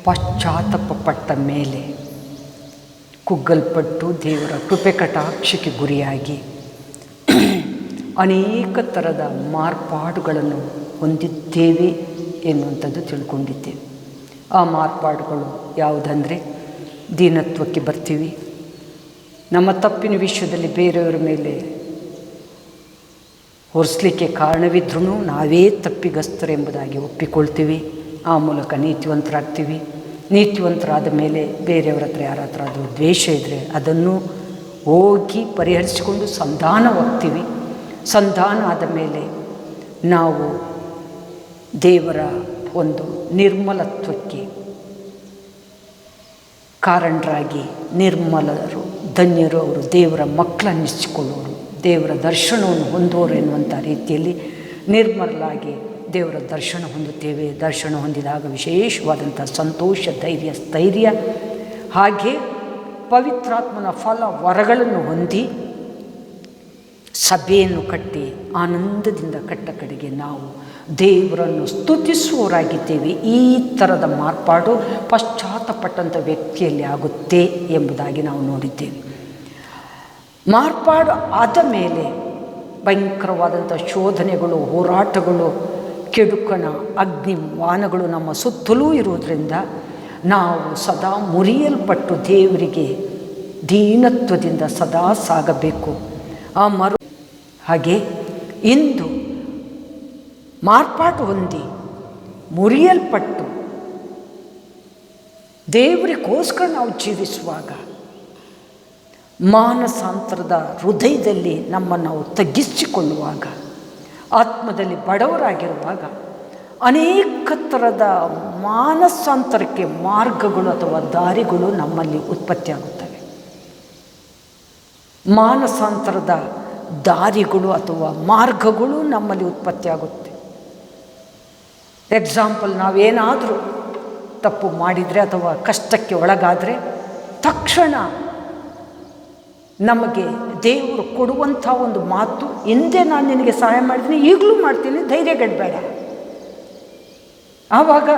ಪಶ್ಚಾತ್ತಾಪಪಟ್ಟ ಮೇಲೆ ಕುಗ್ಗಲ್ಪಟ್ಟು ದೇವರ ಕೃಪೆ ಕಟಾಕ್ಷಕ್ಕೆ ಗುರಿಯಾಗಿ ಅನೇಕ ಥರದ ಮಾರ್ಪಾಡುಗಳನ್ನು ಹೊಂದಿದ್ದೇವೆ ಎನ್ನುವಂಥದ್ದು ತಿಳ್ಕೊಂಡಿದ್ದೇವೆ. ಆ ಮಾರ್ಪಾಡುಗಳು ಯಾವುದಂದರೆ, ದೀನತ್ವಕ್ಕೆ ಬರ್ತೀವಿ. ನಮ್ಮ ತಪ್ಪಿನ ವಿಷಯದಲ್ಲಿ ಬೇರೆಯವರ ಮೇಲೆ ಹೊರಿಸಲಿಕ್ಕೆ ಕಾರಣವಿದ್ರೂ ನಾವೇ ತಪ್ಪಿಗಸ್ತರೆಂಬುದಾಗಿ ಒಪ್ಪಿಕೊಳ್ತೀವಿ. ಆ ಮೂಲಕ ನೀತಿವಂತರಾಗ್ತೀವಿ. ನೀತಿವಂತರಾದ ಮೇಲೆ ಬೇರೆಯವರ ಹತ್ರ ಯಾರ ಹತ್ರ ಅದು ದ್ವೇಷ ಇದ್ದರೆ ಅದನ್ನು ಹೋಗಿ ಪರಿಹರಿಸಿಕೊಂಡು ಸಂಧಾನವಾಗ್ತೀವಿ. ಸಂಧಾನ ಆದ ಮೇಲೆ ನಾವು ದೇವರ ಒಂದು ನಿರ್ಮಲತ್ವಕ್ಕೆ ಕಾರಣರಾಗಿ ನಿರ್ಮಲರು, ಧನ್ಯರು, ಅವರು ದೇವರ ಮಕ್ಕಳನ್ನಿಸಿಕೊಳ್ಳೋರು, ದೇವರ ದರ್ಶನವನ್ನು ಹೊಂದೋರು ಎನ್ನುವಂಥ ರೀತಿಯಲ್ಲಿ ನಿರ್ಮಲರಾಗಿ ದೇವರ ದರ್ಶನ ಹೊಂದುತ್ತೇವೆ. ದರ್ಶನ ಹೊಂದಿದಾಗ ವಿಶೇಷವಾದಂಥ ಸಂತೋಷ, ಧೈರ್ಯ, ಸ್ಥೈರ್ಯ, ಹಾಗೆ ಪವಿತ್ರಾತ್ಮನ ಫಲ ವರಗಳನ್ನು ಹೊಂದಿ ಸಭೆಯನ್ನು ಕಟ್ಟಿ ಆನಂದದಿಂದ ಕಟ್ಟ ಕಡೆಗೆ ನಾವು ದೇವರನ್ನು ಸ್ತುತಿಸುವವರಾಗಿದ್ದೇವೆ. ಈ ಥರದ ಮಾರ್ಪಾಡು ಪಶ್ಚಾತ್ತಾಪಪಟ್ಟಂಥ ವ್ಯಕ್ತಿಯಲ್ಲಿ ಆಗುತ್ತೆ ಎಂಬುದಾಗಿ ನಾವು ನೋಡಿದ್ದೇವೆ. ಮಾರ್ಪಾಡು ಆದ ಮೇಲೆ ಭಯಂಕರವಾದಂಥ ಶೋಧನೆಗಳು, ಹೋರಾಟಗಳು, ಕೆಡುಕನ ಅಗ್ನಿವಾನಗಳು ನಮ್ಮ ಸುತ್ತಲೂ ಇರುವುದರಿಂದ ನಾವು ಸದಾ ಮುರಿಯಲ್ಪಟ್ಟು ದೇವರಿಗೆ ದೀನತ್ವದಿಂದ ಸದಾ ಸಾಗಬೇಕು. ಹಾಗೆ ಇಂದು ಮಾರ್ಪಾಟು ಹೊಂದಿ ಮುರಿಯಲ್ಪಟ್ಟು ದೇವರಿಗೋಸ್ಕರ ನಾವು ಜೀವಿಸುವಾಗ, ಮಾನಸಾಂತರದ ಹೃದಯದಲ್ಲಿ ನಮ್ಮನ್ನು ನಾವು ತಗ್ಗಿಸಿಕೊಳ್ಳುವಾಗ, ಆತ್ಮದಲ್ಲಿ ಬಡವರಾಗಿರುವಾಗ ಅನೇಕ ಥರದ ಮಾನಸಾಂತರಕ್ಕೆ ಮಾರ್ಗಗಳು ಅಥವಾ ದಾರಿಗಳು ನಮ್ಮಲ್ಲಿ ಉತ್ಪತ್ತಿಯಾಗುತ್ತವೆ. ಮಾನಸಾಂತರದ ದಾರಿಗಳು ಅಥವಾ ಮಾರ್ಗಗಳು ನಮ್ಮಲ್ಲಿ ಉತ್ಪತ್ತಿಯಾಗುತ್ತೆ. ಎಕ್ಸಾಂಪಲ್, ನಾವೇನಾದರೂ ತಪ್ಪು ಮಾಡಿದರೆ ಅಥವಾ ಕಷ್ಟಕ್ಕೆ ಒಳಗಾದರೆ ತಕ್ಷಣ ನಮಗೆ ದೇವರು ಕೊಡುವಂಥ ಒಂದು ಮಾತು, ಹಿಂದೆ ನಾನು ನಿನಗೆ ಸಹಾಯ ಮಾಡಿದ್ದೀನಿ, ಈಗಲೂ ಮಾಡ್ತೀನಿ, ಧೈರ್ಯಗೆಡಬೇಡ. ಆವಾಗ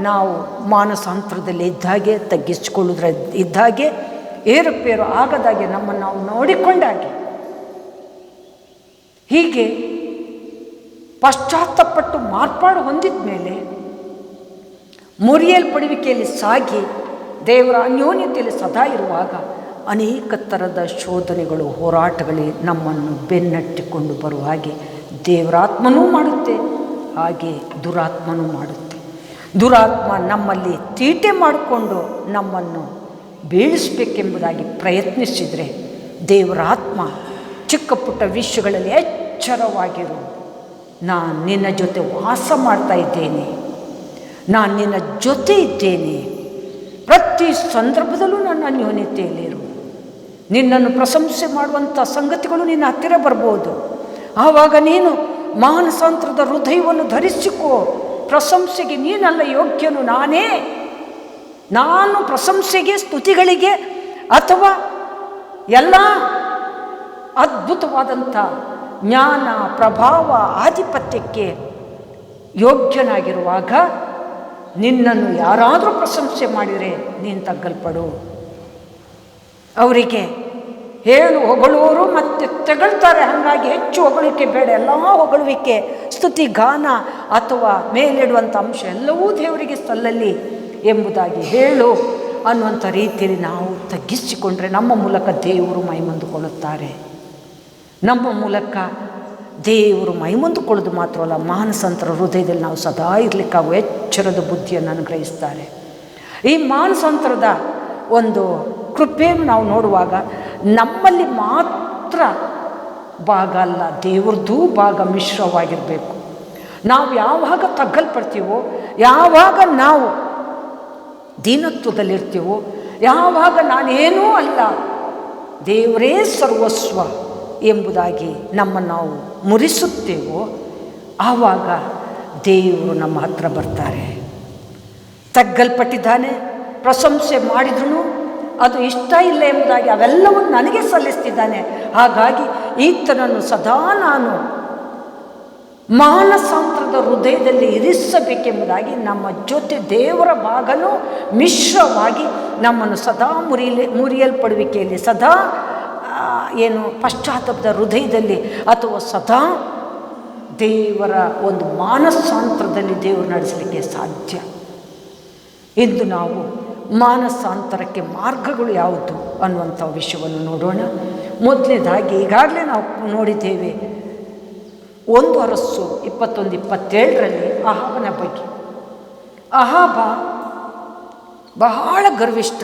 ನಾವು ಮಾನಸಾಂತರದಲ್ಲಿ ಇದ್ದಾಗೆ, ತಗ್ಗಿಸಿಕೊಳ್ಳುವುದ್ರ ಇದ್ದಾಗೆ, ಏರುಪೇರು ಆಗದಾಗೆ ನಮ್ಮನ್ನು ನಾವು ನೋಡಿಕೊಂಡಾಗೆ, ಹೀಗೆ ಪಶ್ಚಾತ್ತಾಪಪಟ್ಟು ಮಾರ್ಪಾಡು ಹೊಂದಿದ ಮೇಲೆ ಮುರಿಯಲ್ಪಡುವಿಕೆಯಲ್ಲಿ ಸಾಗಿ ದೇವರ ಅನ್ಯೋನ್ಯತೆಯಲ್ಲಿ ಸದಾ ಇರುವಾಗ ಅನೇಕ ಥರದ ಶೋಧನೆಗಳು, ಹೋರಾಟಗಳೇ ನಮ್ಮನ್ನು ಬೆನ್ನಟ್ಟಿಕೊಂಡು ಬರುವ ಹಾಗೆ ದೇವರಾತ್ಮನೂ ಮಾಡುತ್ತೆ, ಹಾಗೆ ದುರಾತ್ಮನೂ ಮಾಡುತ್ತೆ. ದುರಾತ್ಮ ನಮ್ಮಲ್ಲಿ ತೀಟೆ ಮಾಡಿಕೊಂಡು ನಮ್ಮನ್ನು ಬೀಳಿಸಬೇಕೆಂಬುದಾಗಿ ಪ್ರಯತ್ನಿಸಿದರೆ, ದೇವರಾತ್ಮ ಚಿಕ್ಕ ಪುಟ್ಟ ವಿಷಯಗಳಲ್ಲಿ ಎಚ್ಚರವಾಗಿರು, ನಾನು ನಿನ್ನ ಜೊತೆ ವಾಸ ಮಾಡ್ತಾ ಇದ್ದೇನೆ, ನಾನು ನಿನ್ನ ಜೊತೆ ಇದ್ದೇನೆ, ಪ್ರತಿ ಸಂದರ್ಭದಲ್ಲೂ ನನ್ನ ಅನ್ಯೋನ್ಯತೆಯಲ್ಲಿರು. ನಿನ್ನನ್ನು ಪ್ರಶಂಸೆ ಮಾಡುವಂಥ ಸಂಗತಿಗಳು ನಿನ್ನ ಹತ್ತಿರ ಬರ್ಬೋದು. ಆವಾಗ ನೀನು ಮಾನಸಾಂತರದ ಹೃದಯವನ್ನು ಧರಿಸಿಕೋ. ಪ್ರಶಂಸೆಗೆ ನೀನಲ್ಲ ಯೋಗ್ಯನು, ನಾನು ಪ್ರಶಂಸೆಗೆ, ಸ್ತುತಿಗಳಿಗೆ ಅಥವಾ ಎಲ್ಲ ಅದ್ಭುತವಾದಂಥ ಜ್ಞಾನ, ಪ್ರಭಾವ, ಆಧಿಪತ್ಯಕ್ಕೆ ಯೋಗ್ಯನಾಗಿರುವಾಗ ನಿನ್ನನ್ನು ಯಾರಾದರೂ ಪ್ರಶಂಸೆ ಮಾಡಿದರೆ ನೀನು ತಗ್ಗಲ್ಪಡು. ಅವರಿಗೆ ಹೇಳು ಹೊಗಳುವವರು ಮತ್ತೆ ತೆಗಳ್ತಾರೆ, ಹಾಗಾಗಿ ಹೆಚ್ಚು ಹೊಗಳಿಕೆ ಬೇಡ. ಎಲ್ಲ ಹೊಗಳುವಿಕೆ, ಸ್ತುತಿ, ಗಾನ ಅಥವಾ ಮೇಲಿಡುವಂಥ ಅಂಶ ಎಲ್ಲವೂ ದೇವರಿಗೆ ಸಲ್ಲಲಿ ಎಂಬುದಾಗಿ ಹೇಳು ಅನ್ನುವಂಥ ರೀತಿಯಲ್ಲಿ ನಾವು ತಗ್ಗಿಸಿಕೊಂಡ್ರೆ ನಮ್ಮ ಮೂಲಕ ದೇವರು ಮೈಮಂದುಕೊಳ್ಳುತ್ತಾರೆ. ನಮ್ಮ ಮೂಲಕ ದೇವರು ಮೈಮಂದುಕೊಳ್ಳೋದು ಮಾತ್ರವಲ್ಲ, ಮಾನಸಾಂತರ ಹೃದಯದಲ್ಲಿ ನಾವು ಸದಾ ಇರಲಿಕ್ಕಾಗುವ ಎಚ್ಚರದ ಬುದ್ಧಿಯನ್ನು ಅನುಗ್ರಹಿಸ್ತಾರೆ. ಈ ಮಾನಸಾಂತರದ ಒಂದು ಕೃಪೆಯನ್ನು ನಾವು ನೋಡುವಾಗ ನಮ್ಮಲ್ಲಿ ಮಾತ್ರ ಭಾಗ ಅಲ್ಲ, ದೇವ್ರದ್ದೂ ಭಾಗ ಮಿಶ್ರವಾಗಿರಬೇಕು. ನಾವು ಯಾವಾಗ ತಗ್ಗಲ್ಪಡ್ತೀವೋ, ಯಾವಾಗ ನಾವು ದೀನತ್ವದಲ್ಲಿರ್ತೀವೋ, ಯಾವಾಗ ನಾನೇನೂ ಅಲ್ಲ ದೇವರೇ ಸರ್ವಸ್ವ ಎಂಬುದಾಗಿ ನಮ್ಮನ್ನು ನಾವು ಮುರಿಸುತ್ತೇವೋ, ಆವಾಗ ದೇವರು ನಮ್ಮ ಹತ್ರ ಬರ್ತಾರೆ. ತಗ್ಗಲ್ಪಟ್ಟಿದ್ದಾನೆ, ಪ್ರಶಂಸೆ ಮಾಡಿದ್ರೂ ಅದು ಇಷ್ಟ ಇಲ್ಲ ಎಂಬುದಾಗಿ ಅವೆಲ್ಲವನ್ನು ನನಗೆ ಸಲ್ಲಿಸ್ತಿದ್ದಾನೆ, ಹಾಗಾಗಿ ಈತನನ್ನು ಸದಾ ನಾನು ಮಾನಸಾಂತರದ ಹೃದಯದಲ್ಲಿ ಇರಿಸಬೇಕೆಂಬುದಾಗಿ ನಮ್ಮ ಜೊತೆ ದೇವರ ಭಾಗನೂ ಮಿಶ್ರವಾಗಿ ನಮ್ಮನ್ನು ಸದಾ ಮುರಿಯಲ್ಪಡುವಿಕೆಯಲ್ಲಿ ಸದಾ ಪಶ್ಚಾತ್ತಾಪದ ಹೃದಯದಲ್ಲಿ ಅಥವಾ ಸದಾ ದೇವರ ಒಂದು ಮಾನಸಾಂತರದಲ್ಲಿ ದೇವರು ನಡೆಸಲಿಕ್ಕೆ ಸಾಧ್ಯ. ಇಂದು ನಾವು ಮಾನಸಾಂತರಕ್ಕೆ ಮಾರ್ಗಗಳು ಯಾವುದು ಅನ್ನುವಂಥ ವಿಷಯವನ್ನು ನೋಡೋಣ. ಮೊದಲನೇದಾಗಿ ಈಗಾಗಲೇ ನಾವು ನೋಡಿದ್ದೇವೆ 1 ಅರಸು 21-27 ಅಹಾಬನ ಬಗ್ಗೆ. ಅಹಾಬ ಬಹಳ ಗರ್ವಿಷ್ಠ,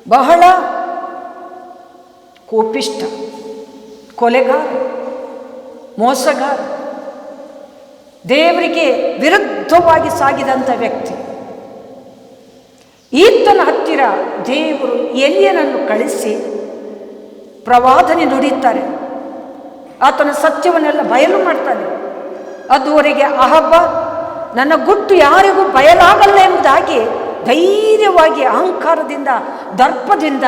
ಬಹಳ ಕೋಪಿಷ್ಠ, ಕೊಲೆಗಾರ, ಮೋಸಗಾರ, ದೇವರಿಗೆ ವಿರುದ್ಧವಾಗಿ ಸಾಗಿದಂಥ ವ್ಯಕ್ತಿ. ಈತನ ಹತ್ತಿರ ದೇವರು ಎಲಿಯನನ್ನು ಕಳಿಸಿ ಪ್ರವಾದನೆ ನುಡಿಯುತ್ತಾರೆ. ಆತನ ಸತ್ಯವನ್ನೆಲ್ಲ ಬಯಲು ಮಾಡ್ತಾನೆ. ಅದುವರೆಗೆ ಅಹಾಬ ನನ್ನ ಗುಟ್ಟು ಯಾರಿಗೂ ಬಯಲಾಗಲ್ಲ ಎಂಬುದಾಗಿ ಧೈರ್ಯವಾಗಿ ಅಹಂಕಾರದಿಂದ, ದರ್ಪದಿಂದ,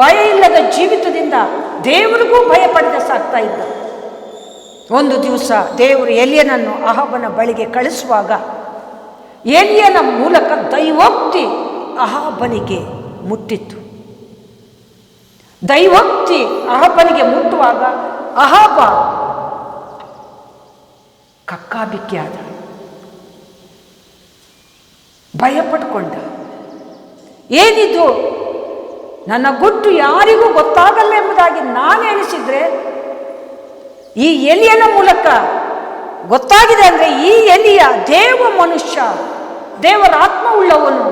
ಭಯ ಇಲ್ಲದ ಜೀವಿತದಿಂದ ದೇವರಿಗೂ ಭಯ ಪಡೆದ ಸಾಕ್ತಾ ಇದ್ದ. ಒಂದು ದಿವಸ ದೇವರು ಎಲಿಯನನ್ನು ಅಹಾಬನ ಬಳಿಗೆ ಕಳಿಸುವಾಗ ಎಲಿಯನ ಮೂಲಕ ದೈವೋಕ್ತಿ ಅಹಾಬನಿಗೆ ಮುಟ್ಟಿತ್ತು. ದೈವೋಕ್ತಿ ಅಹಾಬನಿಗೆ ಮುಟ್ಟುವಾಗ ಅಹಾಬ ಕಕ್ಕಾಬಿಕ್ಕಿಯಾದ, ಭಯ ಪಟ್ಕೊಂಡ. ಏನಿದು, ನನ್ನ ಗುಟ್ಟು ಯಾರಿಗೂ ಗೊತ್ತಾಗಲ್ಲ ಎಂಬುದಾಗಿ ನಾನು ಎಣಿಸಿದ್ರೆ ಈ ಎಲಿಯನ ಮೂಲಕ ಗೊತ್ತಾಗಿದೆ. ಅಂದರೆ ಈ ಎಲಿಯ ದೇವ ಮನುಷ್ಯ, ದೇವರ ಆತ್ಮ ಉಳ್ಳವನು,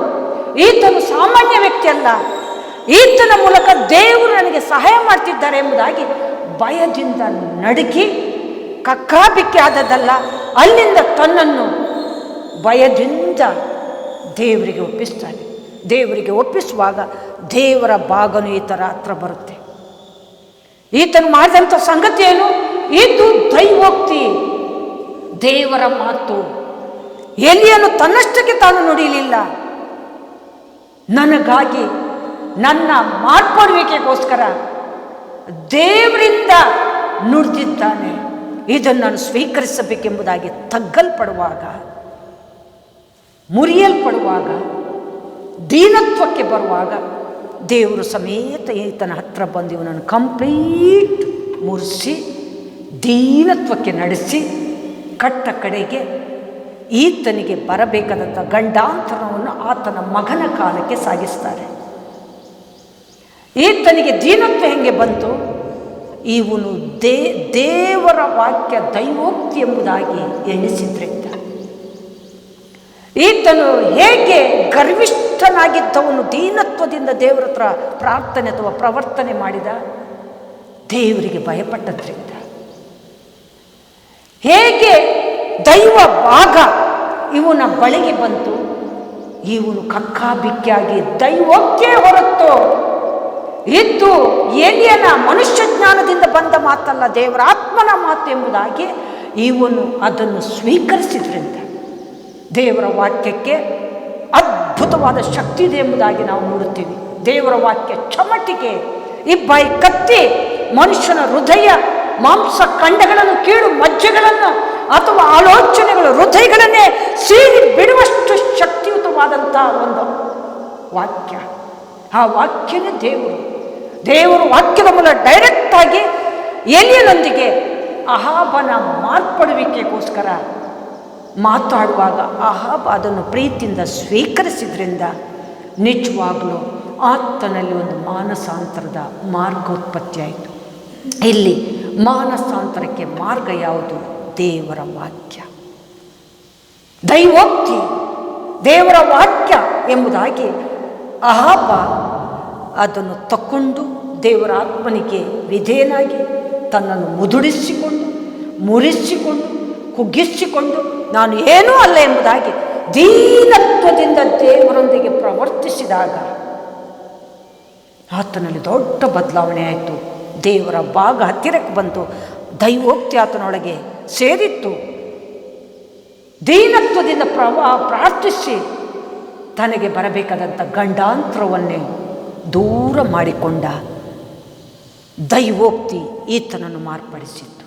ಈತನು ಸಾಮಾನ್ಯ ವ್ಯಕ್ತಿ ಅಲ್ಲ, ಈತನ ಮೂಲಕ ದೇವರು ನನಗೆ ಸಹಾಯ ಮಾಡ್ತಿದ್ದಾರೆ ಎಂಬುದಾಗಿ ಭಯದಿಂದ ನಡುಗಿ ಕಕ್ಕಾಬಿಕ್ಕಿ ಆದದ್ದಲ್ಲ, ಅಲ್ಲಿಂದ ತನ್ನನ್ನು ಭಯದಿಂದ ದೇವರಿಗೆ ಒಪ್ಪಿಸ್ತಾನೆ. ದೇವರಿಗೆ ಒಪ್ಪಿಸುವಾಗ ದೇವರ ಭಾಗನು ಈತರ ಹತ್ರ ಬರುತ್ತೆ. ಈತನು ಮಾಡಿದಂಥ ಸಂಗತಿ ಏನು? ಇದು ದೈವೋಕ್ತಿ, ದೇವರ ಮಾತು. ಎಲಿಯನು ತನ್ನಷ್ಟಕ್ಕೆ ತಾನು ನುಡಿಯಲಿಲ್ಲ, ನನಗಾಗಿ ನನ್ನ ಮಾರ್ಪಡುವಿಕೆಗೋಸ್ಕರ ದೇವರಿಂದ ನುಡಿದಿದ್ದಾನೆ. ಇದನ್ನು ನಾನು ಸ್ವೀಕರಿಸಬೇಕೆಂಬುದಾಗಿ ತಗ್ಗಲ್ಪಡುವಾಗ, ಮುರಿಯಲ್ಪಡುವಾಗ, ದೀನತ್ವಕ್ಕೆ ಬರುವಾಗ ದೇವರು ಸಮೇತ ಈತನ ಹತ್ರ ಬಂದು ಇವನನ್ನು ಕಂಪ್ಲೀಟ್ ಮುರಿಸಿ ದೀನತ್ವಕ್ಕೆ ನಡೆಸಿ ಕಟ್ಟ ಕಡೆಗೆ ಈತನಿಗೆ ಬರಬೇಕಾದಂಥ ಗಂಡಾಂತರವನ್ನು ಆತನ ಮಗನ ಕಾಲಕ್ಕೆ ಸಾಗಿಸ್ತಾರೆ. ಈತನಿಗೆ ದೀನತ್ವ ಹೆಂಗೆ ಬಂತು? ಇವನು ದೇವರ ವಾಕ್ಯ ದೈವೋಕ್ತಿ ಎಂಬುದಾಗಿ ಎಣಿಸಿದ್ರಿಂದ. ಈತನು ಹೇಗೆ ಗರ್ವಿಷ್ಠನಾಗಿದ್ದವನು ದೀನತ್ವದಿಂದ ದೇವರ ಹತ್ರ ಪ್ರಾರ್ಥನೆ ಅಥವಾ ಪ್ರವರ್ತನೆ ಮಾಡಿದ? ದೇವರಿಗೆ ಭಯಪಟ್ಟದ್ರಿಂದ. ಹೇಗೆ ದೈವ ಭಾಗ ಇವನ ಬಳಿಗೆ ಬಂತು? ಇವನು ಕಕ್ಕಾಬಿಕ್ಕಿಯಾಗಿ ದೈವೋಕ್ತಿಯೇ ಹೊರತು ಇದ್ದು ಎಲಿಯನ ಮನುಷ್ಯ ಜ್ಞಾನದಿಂದ ಬಂದ ಮಾತಲ್ಲ, ದೇವರ ಆತ್ಮನ ಮಾತು ಎಂಬುದಾಗಿ ಇವನು ಅದನ್ನು ಸ್ವೀಕರಿಸಿದ್ರಿಂದ ದೇವರ ವಾಕ್ಯಕ್ಕೆ ಅದ್ಭುತವಾದ ಶಕ್ತಿ ಇದೆ ಎಂಬುದಾಗಿ ನಾವು ನೋಡುತ್ತೀವಿ. ದೇವರ ವಾಕ್ಯ ಚಮಟಿಗೆ, ಇಬ್ಬಾಯಿ ಕತ್ತಿ, ಮನುಷ್ಯನ ಹೃದಯ, ಮಾಂಸ ಖಂಡಗಳನ್ನು, ಕೀಳು ಮಜ್ಜೆಗಳನ್ನು ಅಥವಾ ಆಲೋಚನೆಗಳು, ಹೃದಯಗಳನ್ನೇ ಸೀರಿ ಬಿಡುವಷ್ಟು ಶಕ್ತಿಯುತವಾದಂಥ ಒಂದು ವಾಕ್ಯ. ಆ ವಾಕ್ಯನೇ ದೇವರು. ದೇವರ ವಾಕ್ಯದ ಮೂಲಕ ಡೈರೆಕ್ಟಾಗಿ ಎಲಿಯನೊಂದಿಗೆ ಅಹಾಬನ ಮಾರ್ಪಡುವಿಕೆಗೋಸ್ಕರ ಮಾತಾಡುವಾಗ ಅಹಾಬ ಅದನ್ನು ಪ್ರೀತಿಯಿಂದ ಸ್ವೀಕರಿಸಿದ್ರಿಂದ ನಿಜವಾಗಲೂ ಆತನಲ್ಲಿ ಒಂದು ಮಾನಸಾಂತರದ ಮಾರ್ಗೋತ್ಪತ್ತಿ ಆಯಿತು. ಇಲ್ಲಿ ಮಾನಸಾಂತರಕ್ಕೆ ಮಾರ್ಗ ಯಾವುದು? ದೇವರ ವಾಕ್ಯ, ದೈವೋಕ್ತಿ, ದೇವರ ವಾಕ್ಯ ಎಂಬುದಾಗಿ ಅಹಾಬ ಅದನ್ನು ತಕ್ಕೊಂಡು ದೇವರ ಆತ್ಮನಿಗೆ ವಿಧೇಯನಾಗಿ ತನ್ನನ್ನು ಮುದುಡಿಸಿಕೊಂಡು, ಮುರಿಸಿಕೊಂಡು, ಕುಗ್ಗಿಸಿಕೊಂಡು ನಾನು ಏನೂ ಅಲ್ಲ ಎಂಬುದಾಗಿ ದೀನತ್ವದಿಂದ ದೇವರೊಂದಿಗೆ ಪ್ರವರ್ತಿಸಿದಾಗ ಆತನಲ್ಲಿ ದೊಡ್ಡ ಬದಲಾವಣೆ ಆಯಿತು. ದೇವರ ಭಾಗ ಹತ್ತಿರಕ್ಕೆ ಬಂತು, ದೈವೋಕ್ತಿ ಆತನೊಳಗೆ ಸೇರಿತ್ತು. ದೀನತ್ವದಿಂದ ಪ್ರಾರ್ಥಿಸಿ ತನಗೆ ಬರಬೇಕಾದಂಥ ಗಂಡಾಂತರವನ್ನೇ ದೂರ ಮಾಡಿಕೊಂಡ ದೈವೋಕ್ತಿ ಈತನನ್ನು ಮಾರ್ಪಡಿಸಿತ್ತು.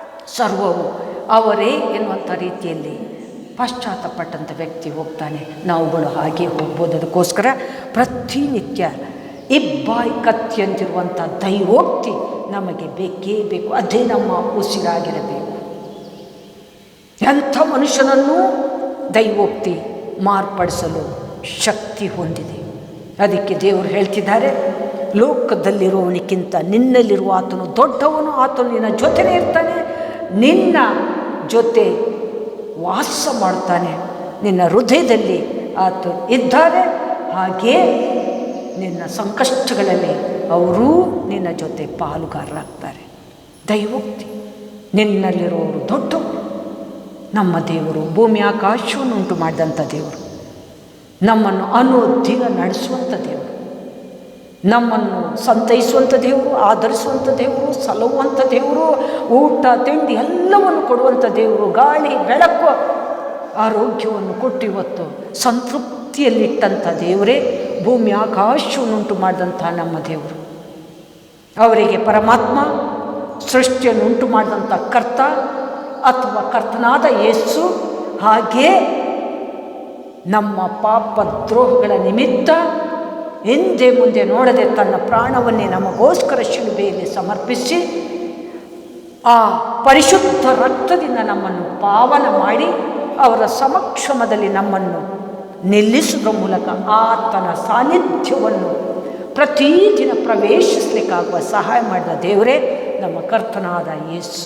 ಸರ್ವವು ಅವರೇ ಎನ್ನುವಂಥ ರೀತಿಯಲ್ಲಿ ಪಶ್ಚಾತ್ತಪಟ್ಟಂಥ ವ್ಯಕ್ತಿ ಹೋಗ್ತಾನೆ. ನಾವುಗಳು ಹಾಗೆ ಹೋಗ್ಬೋದು. ಅದಕ್ಕೋಸ್ಕರ ಪ್ರತಿನಿತ್ಯ ಇಬ್ಬಾಯ್ಕತ್ಯಂತಿರುವಂಥ ದೈವೋಕ್ತಿ ನಮಗೆ ಬೇಕೇ ಬೇಕು. ಅದೇ ನಮ್ಮ ಉಸಿರಾಗಿರಬೇಕು. ಎಂಥ ಮನುಷ್ಯನನ್ನು ದೈವೋಕ್ತಿ ಮಾರ್ಪಡಿಸಲು ಶಕ್ತಿ ಹೊಂದಿದೆ. ಅದಕ್ಕೆ ದೇವರು ಹೇಳ್ತಿದ್ದಾರೆ, ಲೋಕದಲ್ಲಿರುವವನಿಗಿಂತ ನಿನ್ನಲ್ಲಿರುವ ಆತನು ದೊಡ್ಡವನು, ಆತನು ನಿನ್ನ ಜೊತೆನೇ ಇರ್ತಾನೆ, ನಿನ್ನ ಜೊತೆ ವಾಸ ಮಾಡ್ತಾನೆ, ನಿನ್ನ ಹೃದಯದಲ್ಲಿ ಆತ ಇದ್ದಾರೆ. ಹಾಗೇ ನಿನ್ನ ಸಂಕಷ್ಟಗಳಲ್ಲಿ ಅವರೂ ನಿನ್ನ ಜೊತೆ ಪಾಲುಗಾರರಾಗ್ತಾರೆ. ದೈವೋಕ್ತಿ. ನಿನ್ನಲ್ಲಿರೋರು ದೊಡ್ಡವರು. ನಮ್ಮ ದೇವರು ಭೂಮಿ ಆಕಾಶವನ್ನು ಉಂಟು ಮಾಡಿದಂಥ ದೇವರು, ನಮ್ಮನ್ನು ಅನುದಿನ ನಡೆಸುವಂಥ ದೇವರು, ನಮ್ಮನ್ನು ಸಂತೈಸುವಂಥ ದೇವರು, ಆಧರಿಸುವಂಥ ದೇವರು, ಸಲಹುವಂಥ ದೇವರು, ಊಟ ತಿಂಡಿ ಎಲ್ಲವನ್ನು ಕೊಡುವಂಥ ದೇವರು, ಗಾಳಿ ಬೆಳಕು ಆರೋಗ್ಯವನ್ನು ಕೊಟ್ಟು ಇವತ್ತು ಸಂತೃಪ್ತಿಯಲ್ಲಿಟ್ಟಂಥ ದೇವರೇ ಭೂಮಿ ಆಕಾಶವನ್ನುಂಟು ಮಾಡಿದಂಥ ನಮ್ಮ ದೇವರು. ಅವರಿಗೆ ಪರಮಾತ್ಮ ಸೃಷ್ಟಿಯನ್ನು ಉಂಟು ಮಾಡಿದಂಥ ಕರ್ತ ಅಥವಾ ಕರ್ತನಾದ ಯೇಸು, ಹಾಗೇ ನಮ್ಮ ಪಾಪ ದ್ರೋಹಗಳ ನಿಮಿತ್ತ ಹಿಂದೆ ಮುಂದೆ ನೋಡದೆ ತನ್ನ ಪ್ರಾಣವನ್ನೇ ನಮಗೋಸ್ಕರ ಶಿಲುಬೆಯಲ್ಲಿ ಸಮರ್ಪಿಸಿ ಆ ಪರಿಶುದ್ಧ ರಕ್ತದಿಂದ ನಮ್ಮನ್ನು ಪಾವನ ಮಾಡಿ ಅವರ ಸಮಕ್ಷಮದಲ್ಲಿ ನಮ್ಮನ್ನು ನಿಲ್ಲಿಸುವುದರ ಮೂಲಕ ಆತನ ಸಾನ್ನಿಧ್ಯವನ್ನು ಪ್ರತಿದಿನ ಪ್ರವೇಶಿಸಲಿಕ್ಕಾಗುವ ಸಹಾಯ ಮಾಡಿದ ದೇವರೇ ನಮ್ಮ ಕರ್ತನಾದ ಯೇಸು.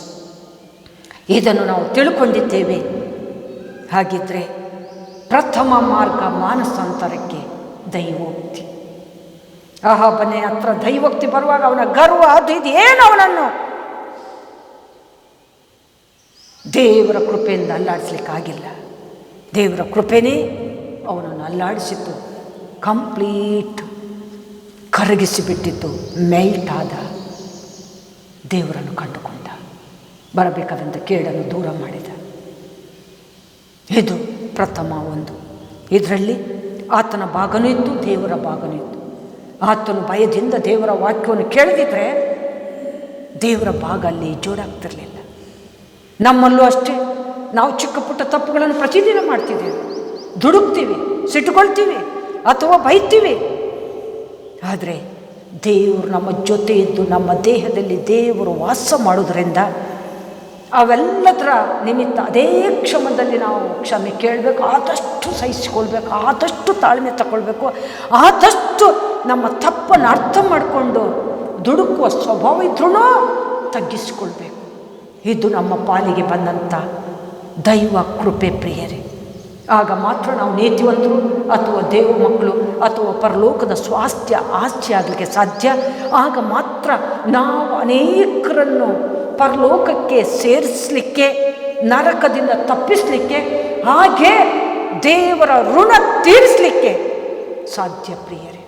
ಇದನ್ನು ನಾವು ತಿಳ್ಕೊಂಡಿದ್ದೇವೆ. ಹಾಗಿದ್ದರೆ ಪ್ರಥಮ ಮಾರ್ಗ ಮಾನಸಾಂತರಕ್ಕೆ ದೈವೋಕ್ತಿ. ಅಹಾಬನೇ ಹತ್ರ ದೈವೋಕ್ತಿ ಬರುವಾಗ ಅವನ ಗರ್ವ ಅದು ಇದು ಏನು ಅವನನ್ನು ದೇವರ ಕೃಪೆಯಿಂದ ಅಲ್ಲಾಡಿಸ್ಲಿಕ್ಕಾಗಿಲ್ಲ. ದೇವರ ಕೃಪೆನೇ ಅವನನ್ನು ಅಲ್ಲಾಡಿಸಿತ್ತು, ಕಂಪ್ಲೀಟ್ ಕರಗಿಸಿಬಿಟ್ಟಿತ್ತು. ಮೆಲ್ಟ್ ಆದ, ದೇವರನ್ನು ಕಂಡುಕೊಂಡ, ಬರಬೇಕಾದಂಥ ಕೇಡನ್ನು ದೂರ ಮಾಡಿದ. ಇದು ಪ್ರಥಮ ಒಂದು. ಇದರಲ್ಲಿ ಆತನ ಭಾಗನೂ ಇತ್ತು, ದೇವರ ಭಾಗನೂ ಇತ್ತು. ಆತನು ಭಯದಿಂದ ದೇವರ ವಾಕ್ಯವನ್ನು ಕೇಳದಿದ್ದರೆ ದೇವರ ಭಾಗ ಅಲ್ಲಿ ಜೋಡಾಗ್ತಿರಲಿಲ್ಲ. ನಮ್ಮಲ್ಲೂ ಅಷ್ಟೇ, ನಾವು ಚಿಕ್ಕ ಪುಟ್ಟ ತಪ್ಪುಗಳನ್ನು ಪ್ರತಿದಿನ ಮಾಡ್ತಿದ್ದೇವೆ, ದುಡುಕ್ತೀವಿ, ಸಿಟ್ಟುಕೊಳ್ತೀವಿ ಅಥವಾ ಬೈತೀವಿ. ಆದರೆ ದೇವರು ನಮ್ಮ ಜೊತೆ ಇದ್ದು ನಮ್ಮ ದೇಹದಲ್ಲಿ ದೇವರು ವಾಸ ಮಾಡೋದರಿಂದ ಅವೆಲ್ಲದರ ನಿಮಿತ್ತ ಅದೇ ಕ್ಷಮದಲ್ಲಿ ನಾವು ಕ್ಷಮೆ ಕೇಳಬೇಕು, ಆದಷ್ಟು ಸಹಿಸಿಕೊಳ್ಬೇಕು, ಆದಷ್ಟು ತಾಳ್ಮೆ ತಗೊಳ್ಬೇಕು, ಆದಷ್ಟು ನಮ್ಮ ತಪ್ಪನ್ನು ಅರ್ಥ ಮಾಡಿಕೊಂಡು ದುಡುಕುವ ಸ್ವಭಾವ ಇದ್ರೂ ತಗ್ಗಿಸಿಕೊಳ್ಬೇಕು. ಇದು ನಮ್ಮ ಪಾಲಿಗೆ ಬಂದಂಥ ದೈವ ಕೃಪೆ ಪ್ರಿಯರೇ. ಆಗ ಮಾತ್ರ ನಾವು ನೀತಿವಂತರು ಅಥವಾ ದೇವ ಮಕ್ಕಳು ಅಥವಾ ಪರಲೋಕದ ಸ್ವಾಸ್ಥ್ಯ ಆಸ್ತಿ ಆಗಲಿಕ್ಕೆ ಸಾಧ್ಯ. ಆಗ ಮಾತ್ರ ನಾವು ಅನೇಕರನ್ನು ಪರಲೋಕಕ್ಕೆ ಸೇರಿಸಲಿಕ್ಕೆ, ನರಕದಿಂದ ತಪ್ಪಿಸಲಿಕ್ಕೆ, ಹಾಗೆ ದೇವರ ಋಣ ತೀರಿಸಲಿಕ್ಕೆ ಸಾಧ್ಯ ಪ್ರಿಯರೇ.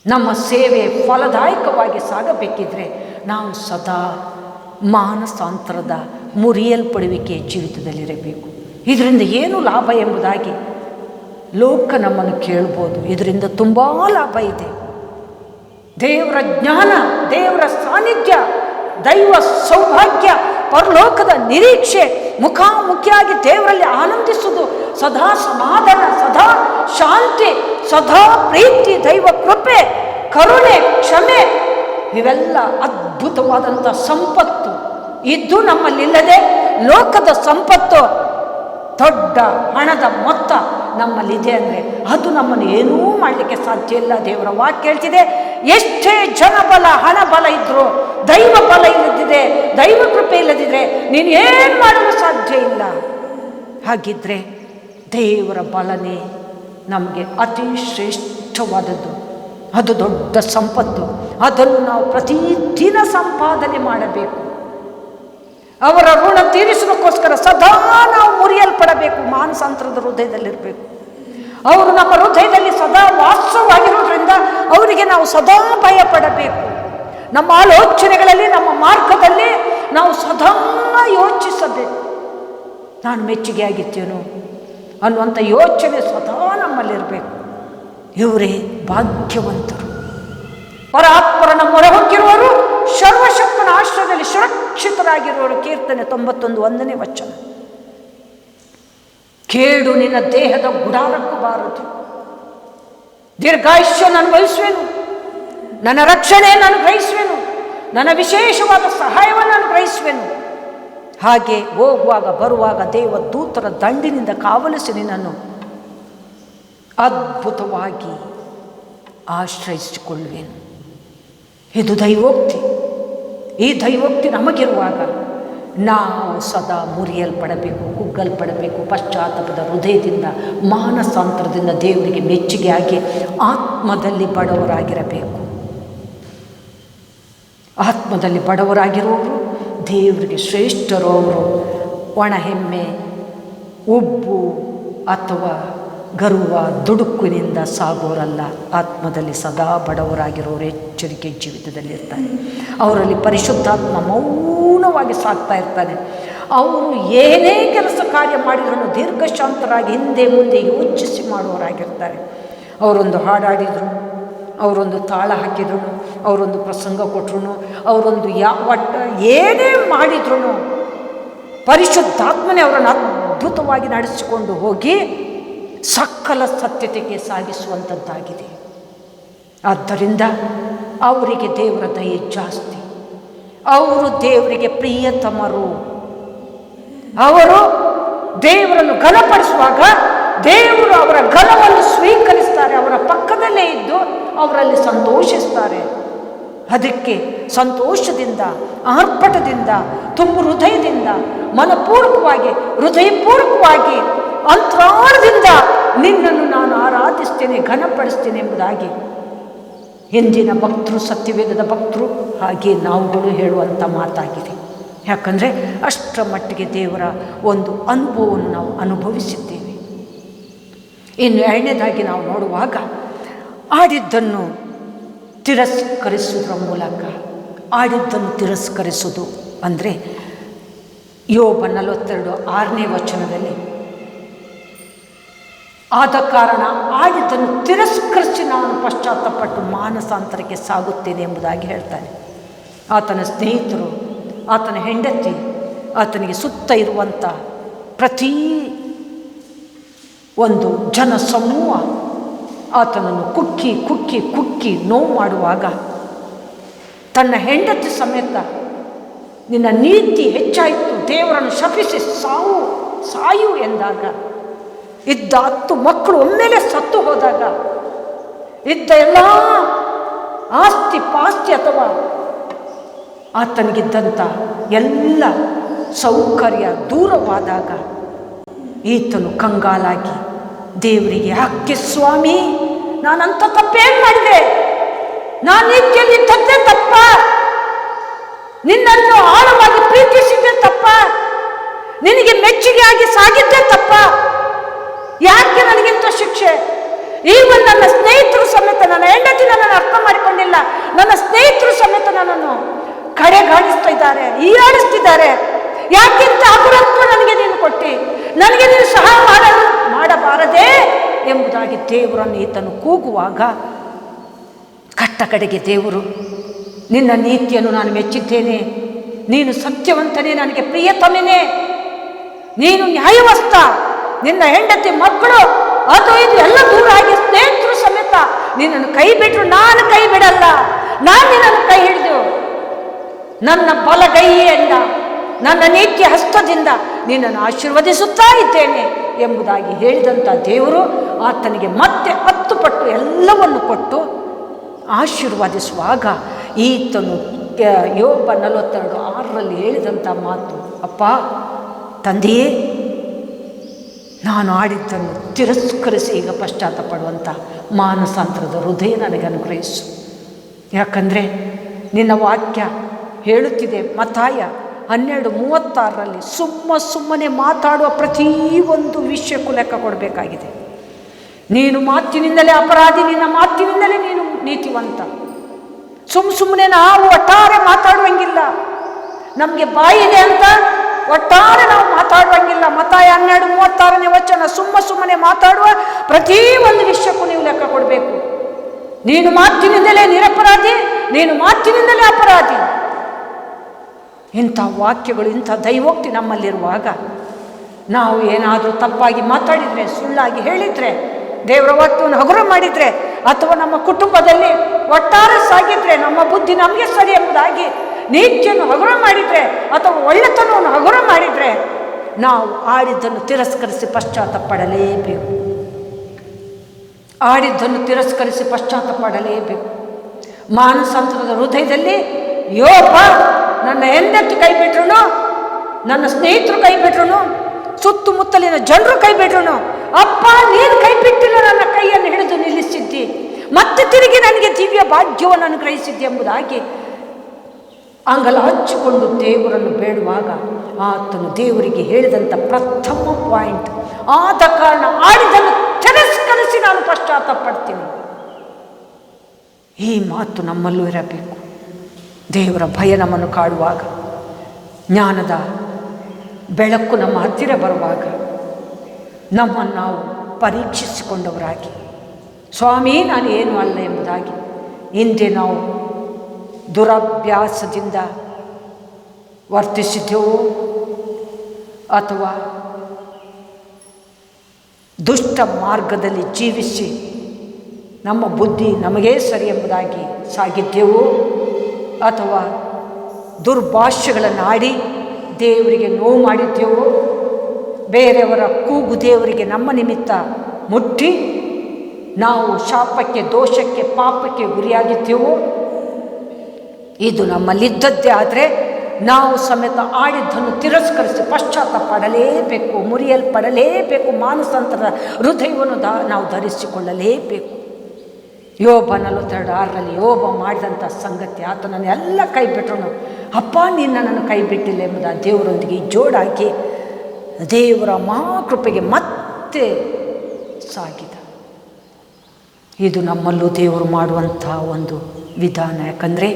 ನಮ್ಮ ಸೇವೆ ಫಲದಾಯಕವಾಗಿ ಸಾಗಬೇಕಿದ್ರೆ ನಾವು ಸದಾ ಮಾನಸಾಂತರದ ಮುರಿಯಲ್ಪಡುವಿಕೆ ಜೀವಿತದಲ್ಲಿರಬೇಕು. ಇದರಿಂದ ಏನು ಲಾಭ ಎಂಬುದಾಗಿ ಲೋಕ ನಮ್ಮನ್ನು ಕೇಳ್ಬೋದು. ಇದರಿಂದ ತುಂಬ ಲಾಭ ಇದೆ. ದೇವರ ಜ್ಞಾನ, ದೇವರ ಸಾನ್ನಿಧ್ಯ, ದೈವ ಸೌಭಾಗ್ಯ, ಪರಲೋಕದ ನಿರೀಕ್ಷೆ, ಮುಖಾಮುಖಿಯಾಗಿ ದೇವರಲ್ಲಿ ಆನಂದಿಸುವುದು, ಸದಾ ಸಮಾಧಾನ, ಸದಾ ಶಾಂತಿ, ಸದಾ ಪ್ರೀತಿ, ದೈವ ಕೃಪೆ, ಕರುಣೆ, ಕ್ಷಮೆ, ಇವೆಲ್ಲ ಅದ್ಭುತವಾದಂಥ ಸಂಪತ್ತು. ಇದು ನಮ್ಮಲ್ಲಿಲ್ಲದೆ ಲೋಕದ ಸಂಪತ್ತು, ದೊಡ್ಡ ಹಣದ ಮೊತ್ತ ನಮ್ಮಲ್ಲಿದೆ ಅಂದರೆ ಅದು ನಮ್ಮನ್ನು ಏನೂ ಮಾಡಲಿಕ್ಕೆ ಸಾಧ್ಯ ಇಲ್ಲ. ದೇವರ ವಾಕ್ಯ ಹೇಳ್ತಿದೆ, ಎಷ್ಟೇ ಜನಬಲ ಹಣ ಬಲ ಇದ್ದರೂ ದೈವ ಬಲ ಇಲ್ಲದಿದೆ, ದೈವ ಕೃಪೆ ಇಲ್ಲದಿದ್ದರೆ ನೀನು ಏನು ಮಾಡಲು ಸಾಧ್ಯ ಇಲ್ಲ. ಹಾಗಿದ್ರೆ ದೇವರ ಬಲನೇ ನಮಗೆ ಅತಿ ಶ್ರೇಷ್ಠವಾದದ್ದು, ಅದು ದೊಡ್ಡ ಸಂಪತ್ತು. ಅದನ್ನು ನಾವು ಪ್ರತಿದಿನ ಸಂಪಾದನೆ ಮಾಡಬೇಕು. ಅವರ ಋಣ ತೀರಿಸೋದಕ್ಕೋಸ್ಕರ ಸದಾ ನಾವು ಮುರಿಯಲ್ಪಡಬೇಕು, ಮಾನಸಾಂತರದ ಹೃದಯದಲ್ಲಿರಬೇಕು. ಅವರು ನಮ್ಮ ಹೃದಯದಲ್ಲಿ ಸದಾ ವಾಸವಾಗಿರೋದ್ರಿಂದ ಅವರಿಗೆ ನಾವು ಸದಾ ಭಯ ಪಡಬೇಕು. ನಮ್ಮ ಆಲೋಚನೆಗಳಲ್ಲಿ, ನಮ್ಮ ಮಾರ್ಗದಲ್ಲಿ ನಾವು ಸದಾ ಯೋಚಿಸಬೇಕು. ನಾನು ಮೆಚ್ಚುಗೆ ಆಗಿದ್ದೇನೋ ಅನ್ನುವಂಥ ಯೋಚನೆ ಸದಾ ನಮ್ಮಲ್ಲಿರಬೇಕು. ಇವರೇ ಭಾಗ್ಯವಂತರು. ಪರಾತ್ಪರನ ಮೊರೆ ಹೊಕ್ಕಿರುವರು ಸರ್ವಶಕ್ತನ ಆಶ್ರಯದಲ್ಲಿ ಸುರಕ್ಷಿತರಾಗಿರುವರು. ಕೀರ್ತನೆ 91 ವಚನ. ಕೇಡು ನಿನ್ನ ದೇಹದ ಗುಡಾರಕ್ಕೂ ಬಾರದು. ದೀರ್ಘಾಯುಷ್ಯವನ್ನು ಅನುಭವಿಸುವೆನು, ನನ್ನ ರಕ್ಷಣೆಯನ್ನು ಅನುಗ್ರಹಿಸುವೆನು, ನನ್ನ ವಿಶೇಷವಾದ ಸಹಾಯವನ್ನು ಅನುಗ್ರಹಿಸುವೆನು. ಹಾಗೆ ಹೋಗುವಾಗ ಬರುವಾಗ ದೇವ ದೂತರ ದಂಡಿನಿಂದ ಕಾವಲಿಸಿ ನಿನ್ನನ್ನು ಅದ್ಭುತವಾಗಿ ಆಶ್ರಯಿಸಿಕೊಳ್ಳುವೆನು. ಇದು ದೈವೋಕ್ತಿ. ಈ ದೈವೋಕ್ತಿ ನಮಗಿರುವಾಗ ನಾವು ಸದಾ ಮುರಿಯಲ್ಪಡಬೇಕು, ಕುಗ್ಗಲ್ಪಡಬೇಕು. ಪಶ್ಚಾತ್ತಾಪದ ಹೃದಯದಿಂದ, ಮಾನಸಾಂತರದಿಂದ ದೇವರಿಗೆ ಮೆಚ್ಚುಗೆ ಆಗಿ ಆತ್ಮದಲ್ಲಿ ಬಡವರಾಗಿರಬೇಕು. ಆತ್ಮದಲ್ಲಿ ಬಡವರಾಗಿರುವವರು ದೇವರಿಗೆ ಶ್ರೇಷ್ಠರು. ಅವರು ಒಣ ಹೆಮ್ಮೆ, ಉಬ್ಬು ಅಥವಾ ಗರ್ವ, ದುಡುಕಿನಿಂದ ಸಾಗೋರಲ್ಲ. ಆತ್ಮದಲ್ಲಿ ಸದಾ ಬಡವರಾಗಿರೋರು ಎಚ್ಚರಿಕೆ ಜೀವಿತದಲ್ಲಿರ್ತಾರೆ. ಅವರಲ್ಲಿ ಪರಿಶುದ್ಧಾತ್ಮ ಮೌನವಾಗಿ ಸಾಕ್ತಾ ಇರ್ತಾನೆ. ಅವರು ಏನೇ ಕೆಲಸ ಕಾರ್ಯ ಮಾಡಿದ್ರೂ ದೀರ್ಘಶಾಂತರಾಗಿ ಹಿಂದೆ ಮುಂದೆ ಯೋಚಿಸಿ ಮಾಡುವವರಾಗಿರ್ತಾರೆ. ಅವರೊಂದು ಹಾಡಾಡಿದ್ರು, ಅವರೊಂದು ತಾಳ ಹಾಕಿದ್ರು, ಅವರೊಂದು ಪ್ರಸಂಗ ಕೊಟ್ಟರು, ಅವರೊಂದು ಏನೇ ಮಾಡಿದ್ರು ಪರಿಶುದ್ಧಾತ್ಮನೇ ಅವರನ್ನು ಅದ್ಭುತವಾಗಿ ನಡೆಸಿಕೊಂಡು ಹೋಗಿ ಸಕಲ ಸತ್ಯತೆಗೆ ಸಾಗಿಸುವಂಥದ್ದಾಗಿದೆ. ಆದ್ದರಿಂದ ಅವರಿಗೆ ದೇವರ ದಯೆ ಜಾಸ್ತಿ. ಅವರು ದೇವರಿಗೆ ಪ್ರಿಯತಮರು. ಅವರು ದೇವರನ್ನು ಘನಪಡಿಸುವಾಗ ದೇವರು ಅವರ ಘನವನ್ನು ಸ್ವೀಕರಿಸ್ತಾರೆ. ಅವರ ಪಕ್ಕದಲ್ಲೇ ಇದ್ದು ಅವರಲ್ಲಿ ಸಂತೋಷಿಸ್ತಾರೆ. ಅದಕ್ಕೆ ಸಂತೋಷದಿಂದ, ಆರ್ಭಟದಿಂದ, ತುಂಬು ಹೃದಯದಿಂದ, ಮನಪೂರ್ವಕವಾಗಿ, ಹೃದಯಪೂರ್ವಕವಾಗಿ, ಅಂತರಾಳದಿಂದ ನಿನ್ನನ್ನು ನಾನು ಆರಾಧಿಸ್ತೇನೆ, ಘನಪಡಿಸ್ತೇನೆ ಎಂಬುದಾಗಿ ಹಿಂದಿನ ಭಕ್ತರು, ಸತ್ಯವೇದದ ಭಕ್ತರು, ಹಾಗೆ ನಾವುಗಳು ಹೇಳುವಂಥ ಮಾತಾಗಿದೆ. ಯಾಕಂದರೆ ಅಷ್ಟರ ಮಟ್ಟಿಗೆ ದೇವರ ಒಂದು ಅನುಭವವನ್ನು ನಾವು ಅನುಭವಿಸಿದ್ದೇವೆ. ಇನ್ನು ಎರಡನೇದಾಗಿ ನಾವು ನೋಡುವಾಗ ಆಡಿದ್ದನ್ನು ತಿರಸ್ಕರಿಸುವುದರ ಮೂಲಕ, ಆಡಿದ್ದನ್ನು ತಿರಸ್ಕರಿಸುವುದು ಅಂದರೆ ಯೋಬ 42:6 ವಚನದಲ್ಲಿ, ಆದ ಕಾರಣ ಆಡಿದ್ದನ್ನು ತಿರಸ್ಕರಿಸಿ ನಾನು ಪಶ್ಚಾತ್ತಾಪಪಟ್ಟು ಮಾನಸಾಂತರಕ್ಕೆ ಸಾಗುತ್ತೇನೆ ಎಂಬುದಾಗಿ ಹೇಳ್ತಾನೆ. ಆತನ ಸ್ನೇಹಿತರು, ಆತನ ಹೆಂಡತಿ, ಆತನಿಗೆ ಸುತ್ತ ಇರುವಂಥ ಪ್ರತಿ ಒಂದು ಜನ ಸಮೂಹ ಆತನನ್ನು ಕುಕ್ಕಿ ಕುಕ್ಕಿ ಕುಕ್ಕಿ ನೋವು ಮಾಡುವಾಗ ತನ್ನ ಹೆಂಡತಿ ಸಮೇತ ನಿನ್ನ ನೀತಿ ಹೆಚ್ಚಾಯಿತು, ದೇವರನ್ನು ಶಪಿಸಿ ಸಾಯು ಎಂದಾಗ, ಇದ್ದ 10 ಮಕ್ಕಳು ಒಮ್ಮೆಲೆ ಸತ್ತು ಹೋದಾಗ, ಇದ್ದ ಎಲ್ಲ ಆಸ್ತಿ ಪಾಸ್ತಿ ಅಥವಾ ಆತನಿಗಿದ್ದಂಥ ಎಲ್ಲ ಸೌಕರ್ಯ ದೂರವಾದಾಗ ಈತನು ಕಂಗಾಲಾಗಿ ದೇವರಿಗೆ, ಯಾಕೆ ಸ್ವಾಮಿ ನಾನಂಥ ತಪ್ಪೇನು ಮಾಡಿದೆ? ನಾನು ನೀತಿಯಲ್ಲಿದ್ದದ್ದೇ ತಪ್ಪ? ನಿನ್ನನ್ನು ಆಳವಾಗಿ ಪ್ರೀತಿಸಿದ್ದೇ ತಪ್ಪ? ನಿನಗೆ ಮೆಚ್ಚುಗೆಯಾಗಿ ಸಾಗಿದ್ದೇ ತಪ್ಪ? ಯಾಕೆ ನನಗಿಂತ ಶಿಕ್ಷೆ? ಈವನ್ ನನ್ನ ಸ್ನೇಹಿತರು ಸಮೇತ, ನನ್ನ ಹೆಂಡತಿ ನನ್ನನ್ನು ಅರ್ಥ ಮಾಡಿಕೊಂಡಿಲ್ಲ, ನನ್ನ ಸ್ನೇಹಿತರು ಸಮೇತ ನನ್ನನ್ನು ಕಡೆಗಾಣಿಸ್ತಾ ಇದ್ದಾರೆ, ಹೀಯಾಳಿಸ್ತಿದ್ದಾರೆ. ಯಾಕೆಂತ ಅಪರಾಧ ನನಗೆ ನೀನು ಕೊಟ್ಟಿ, ನನಗೆ ನೀನು ಸಹಾಯ ಮಾಡಬಾರದೆ ಎಂಬುದಾಗಿ ದೇವರನ್ನು ಈತನು ಕೂಗುವಾಗ, ಕಟ್ಟ ಕಡೆಗೆ ದೇವರು, ನಿನ್ನ ನೀತಿಯನ್ನು ನಾನು ಮೆಚ್ಚಿದ್ದೇನೆ, ನೀನು ಸತ್ಯವಂತನೇ, ನನಗೆ ಪ್ರಿಯತಮನೇ, ನೀನು ನ್ಯಾಯವಸ್ಥ, ನಿನ್ನ ಹೆಂಡತಿ ಮಕ್ಕಳು ಅದು ಇದು ಎಲ್ಲ ದೂರ ಆಗಿ ಸ್ನೇಹಿತರು ಸಮೇತ ನಿನ್ನನ್ನು ಕೈ ಬಿಟ್ಟರು, ನಾನು ಕೈ ಬಿಡಲ್ಲ, ನಾನು ನಿನ್ನನ್ನು ಕೈ ಹಿಡಿದು ನನ್ನ ಬಲಗೈಯಿಂದ, ನನ್ನ ನೀತಿಯ ಹಸ್ತದಿಂದ ನಿನ್ನನ್ನು ಆಶೀರ್ವದಿಸುತ್ತಾ ಇದ್ದೇನೆ ಎಂಬುದಾಗಿ ಹೇಳಿದಂಥ ದೇವರು ಆತನಿಗೆ ಮತ್ತೆ 10 ಪಟ್ಟು ಎಲ್ಲವನ್ನು ಕೊಟ್ಟು ಆಶೀರ್ವದಿಸುವಾಗ ಈತನು ಯೋಬ 42:6 ಹೇಳಿದಂಥ ಮಾತು, ಅಪ್ಪ ತಂದೆಯೇ, ನಾನು ಆಡಿದ್ದನ್ನು ತಿರಸ್ಕರಿಸಿ ಈಗ ಪಶ್ಚಾತ್ತಾಪಡುವಂಥ ಮಾನಸಾಂತರದ ಹೃದಯ ನನಗೆ ಅನುಗ್ರಹಿಸು. ಯಾಕಂದರೆ ನಿನ್ನ ವಾಕ್ಯ ಹೇಳುತ್ತಿದೆ, ಮತ್ತಾಯ 12:36 ಸುಮ್ಮನೆ ಮಾತಾಡುವ ಪ್ರತಿಯೊಂದು ವಿಷಯಕ್ಕೂ ಲೆಕ್ಕ ಕೊಡಬೇಕಾಗಿದೆ. ನೀನು ಮಾತಿನಿಂದಲೇ ಅಪರಾಧಿ, ನಿನ್ನ ಮಾತಿನಿಂದಲೇ ನೀನು ನೀತಿವಂತ. ಸುಮ್ಮನೆ ನಾವು ಒಟ್ಟಾರೆ ಮಾತಾಡುವಂಗಿಲ್ಲ. ನಮಗೆ ಬಾಯಿದೆ ಅಂತ ಒಟ್ಟಾರೆ ನಾವು ಮಾತಾಡುವಂಗಿಲ್ಲ. ಮತ್ತಾಯ 12:36 ವಚನ, ಸುಮ್ಮನೆ ಮಾತಾಡುವ ಪ್ರತಿ ಒಂದು ವಿಷಯಕ್ಕೂ ನೀವು ಲೆಕ್ಕ ಕೊಡಬೇಕು. ನೀನು ಮಾತಿನಿಂದಲೇ ನಿರಪರಾಧಿ, ನೀನು ಮಾತಿನಿಂದಲೇ ಅಪರಾಧಿ. ಇಂಥ ವಾಕ್ಯಗಳು, ಇಂಥ ದೈವೋಕ್ತಿ ನಮ್ಮಲ್ಲಿರುವಾಗ ನಾವು ಏನಾದರೂ ತಪ್ಪಾಗಿ ಮಾತಾಡಿದರೆ, ಸುಳ್ಳಾಗಿ ಹೇಳಿದರೆ, ದೇವರ ವಾಕ್ಯವನ್ನು ಹಗುರ ಮಾಡಿದರೆ, ಅಥವಾ ನಮ್ಮ ಕುಟುಂಬದಲ್ಲಿ ಒಟ್ಟಾರೆ ಸಾಗಿದ್ರೆ, ನಮ್ಮ ಬುದ್ಧಿ ನಮಗೆ ಸರಿ ಎಂಬುದಾಗಿ ನೀತಿಯನ್ನು ಹಗುರ ಮಾಡಿದರೆ, ಅಥವಾ ಒಳ್ಳೆತನವನ್ನು ಹಗುರ ಮಾಡಿದರೆ, ನಾವು ಆಡಿದ್ದನ್ನು ತಿರಸ್ಕರಿಸಿ ಪಶ್ಚಾತ್ತಾಪಡಲೇಬೇಕು. ಆಡಿದ್ದನ್ನು ತಿರಸ್ಕರಿಸಿ ಪಶ್ಚಾತ್ತಾಪಡಲೇಬೇಕು. ಮಾನಸಾಂತರದ ಹೃದಯದಲ್ಲಿ ಯೋಬ ನನ್ನ ಹೆಂಡತಿ ಕೈ ಬಿಟ್ರು, ನನ್ನ ಸ್ನೇಹಿತರು ಕೈ ಬಿಟ್ರು, ಸುತ್ತಮುತ್ತಲಿನ ಜನರು ಕೈ ಬಿಟ್ರು, ಅಪ್ಪ ನೀನು ಕೈ ಬಿಟ್ಟಿಲ್ಲ, ನನ್ನ ಕೈಯನ್ನು ಹಿಡಿದು ನಿಲ್ಲಿಸಿದ್ದಿ, ಮತ್ತೆ ತಿರುಗಿ ನನಗೆ ದಿವ್ಯ ಭಾಗ್ಯವನ್ನು ಅನುಗ್ರಹಿಸಿದ್ದಿ ಎಂಬುದಾಗಿ ಅಂಗಲಾಚಿಕೊಂಡು ದೇವರನ್ನು ಬೇಡುವಾಗ ಆತನು ದೇವರಿಗೆ ಹೇಳಿದಂಥ ಪ್ರಥಮ ಪಾಯಿಂಟ್, ಆದ ಕಾರಣ ಆಡಿದನ್ನು ತಿರಸ್ಕರಿಸಿ ನಾನು ಪಶ್ಚಾತ್ತಾಪ ಪಡ್ತೀನಿ. ಈ ಮಾತು ನಮ್ಮಲ್ಲೂ ಇರಬೇಕು. ದೇವರ ಭಯ ನಮ್ಮನ್ನು ಕಾಡುವಾಗ, ಜ್ಞಾನದ ಬೆಳಕು ನಮ್ಮ ಹತ್ತಿರ ಬರುವಾಗ ನಮ್ಮನ್ನು ನಾವು ಪರೀಕ್ಷಿಸಿಕೊಂಡವರಾಗಿ, ಸ್ವಾಮಿ ನಾನು ಏನು ಅಲ್ಲ ಎಂಬುದಾಗಿ, ಹಿಂದೆ ನಾವು ದುರಭ್ಯಾಸದಿಂದ ವರ್ತಿಸಿದ್ದೆವೋ ಅಥವಾ ದುಷ್ಟ ಮಾರ್ಗದಲ್ಲಿ ಜೀವಿಸಿ ನಮ್ಮ ಬುದ್ಧಿ ನಮಗೇ ಸರಿ ಎಂಬುದಾಗಿ ಸಾಗಿದ್ದೆವೋ, ಅಥವಾ ದುರ್ಭಾಷೆಗಳನ್ನು ಆಡಿ ದೇವರಿಗೆ ನೋವು ಮಾಡಿದ್ದೆವೋ, ಬೇರೆಯವರ ಕೂಗು ದೇವರಿಗೆ ನಮ್ಮ ನಿಮಿತ್ತ ಮುಟ್ಟಿ ನಾವು ಶಾಪಕ್ಕೆ, ದೋಷಕ್ಕೆ, ಪಾಪಕ್ಕೆ ಗುರಿಯಾಗಿದ್ದೆವೋ, ಇದು ನಮ್ಮಲ್ಲಿದ್ದದ್ದೇ ಆದರೆ ನಾವು ಸಮೇತ ಆಡಿದ್ದನ್ನು ತಿರಸ್ಕರಿಸಿ ಪಶ್ಚಾತ್ತಾಪ ಪಡಲೇಬೇಕು, ಮುರಿಯಲ್ಪಡಲೇಬೇಕು. ಮಾನಸಾಂತರದ ಹೃದಯವನ್ನು ನಾವು ಧರಿಸಿಕೊಳ್ಳಲೇಬೇಕು. ಯೋಬ 42:6 ಯೋಬ ಮಾಡಿದಂಥ ಸಂಗತಿ, ಆತನನ್ನು ಎಲ್ಲ ಕೈ ಬಿಟ್ಟರು, ಅಪ್ಪ ನೀನು ನನ್ನನ್ನು ಕೈ ಬಿಟ್ಟಿಲ್ಲ ಎಂಬುದ ದೇವರೊಂದಿಗೆ ಜೋಡಾಗಿ ದೇವರ ಮಹಾಕೃಪೆಗೆ ಮತ್ತೆ ಸಾಗಿದ. ಇದು ನಮ್ಮಲ್ಲೂ ದೇವರು ಮಾಡುವಂಥ ಒಂದು ವಿಧಾನ. ಯಾಕಂದರೆ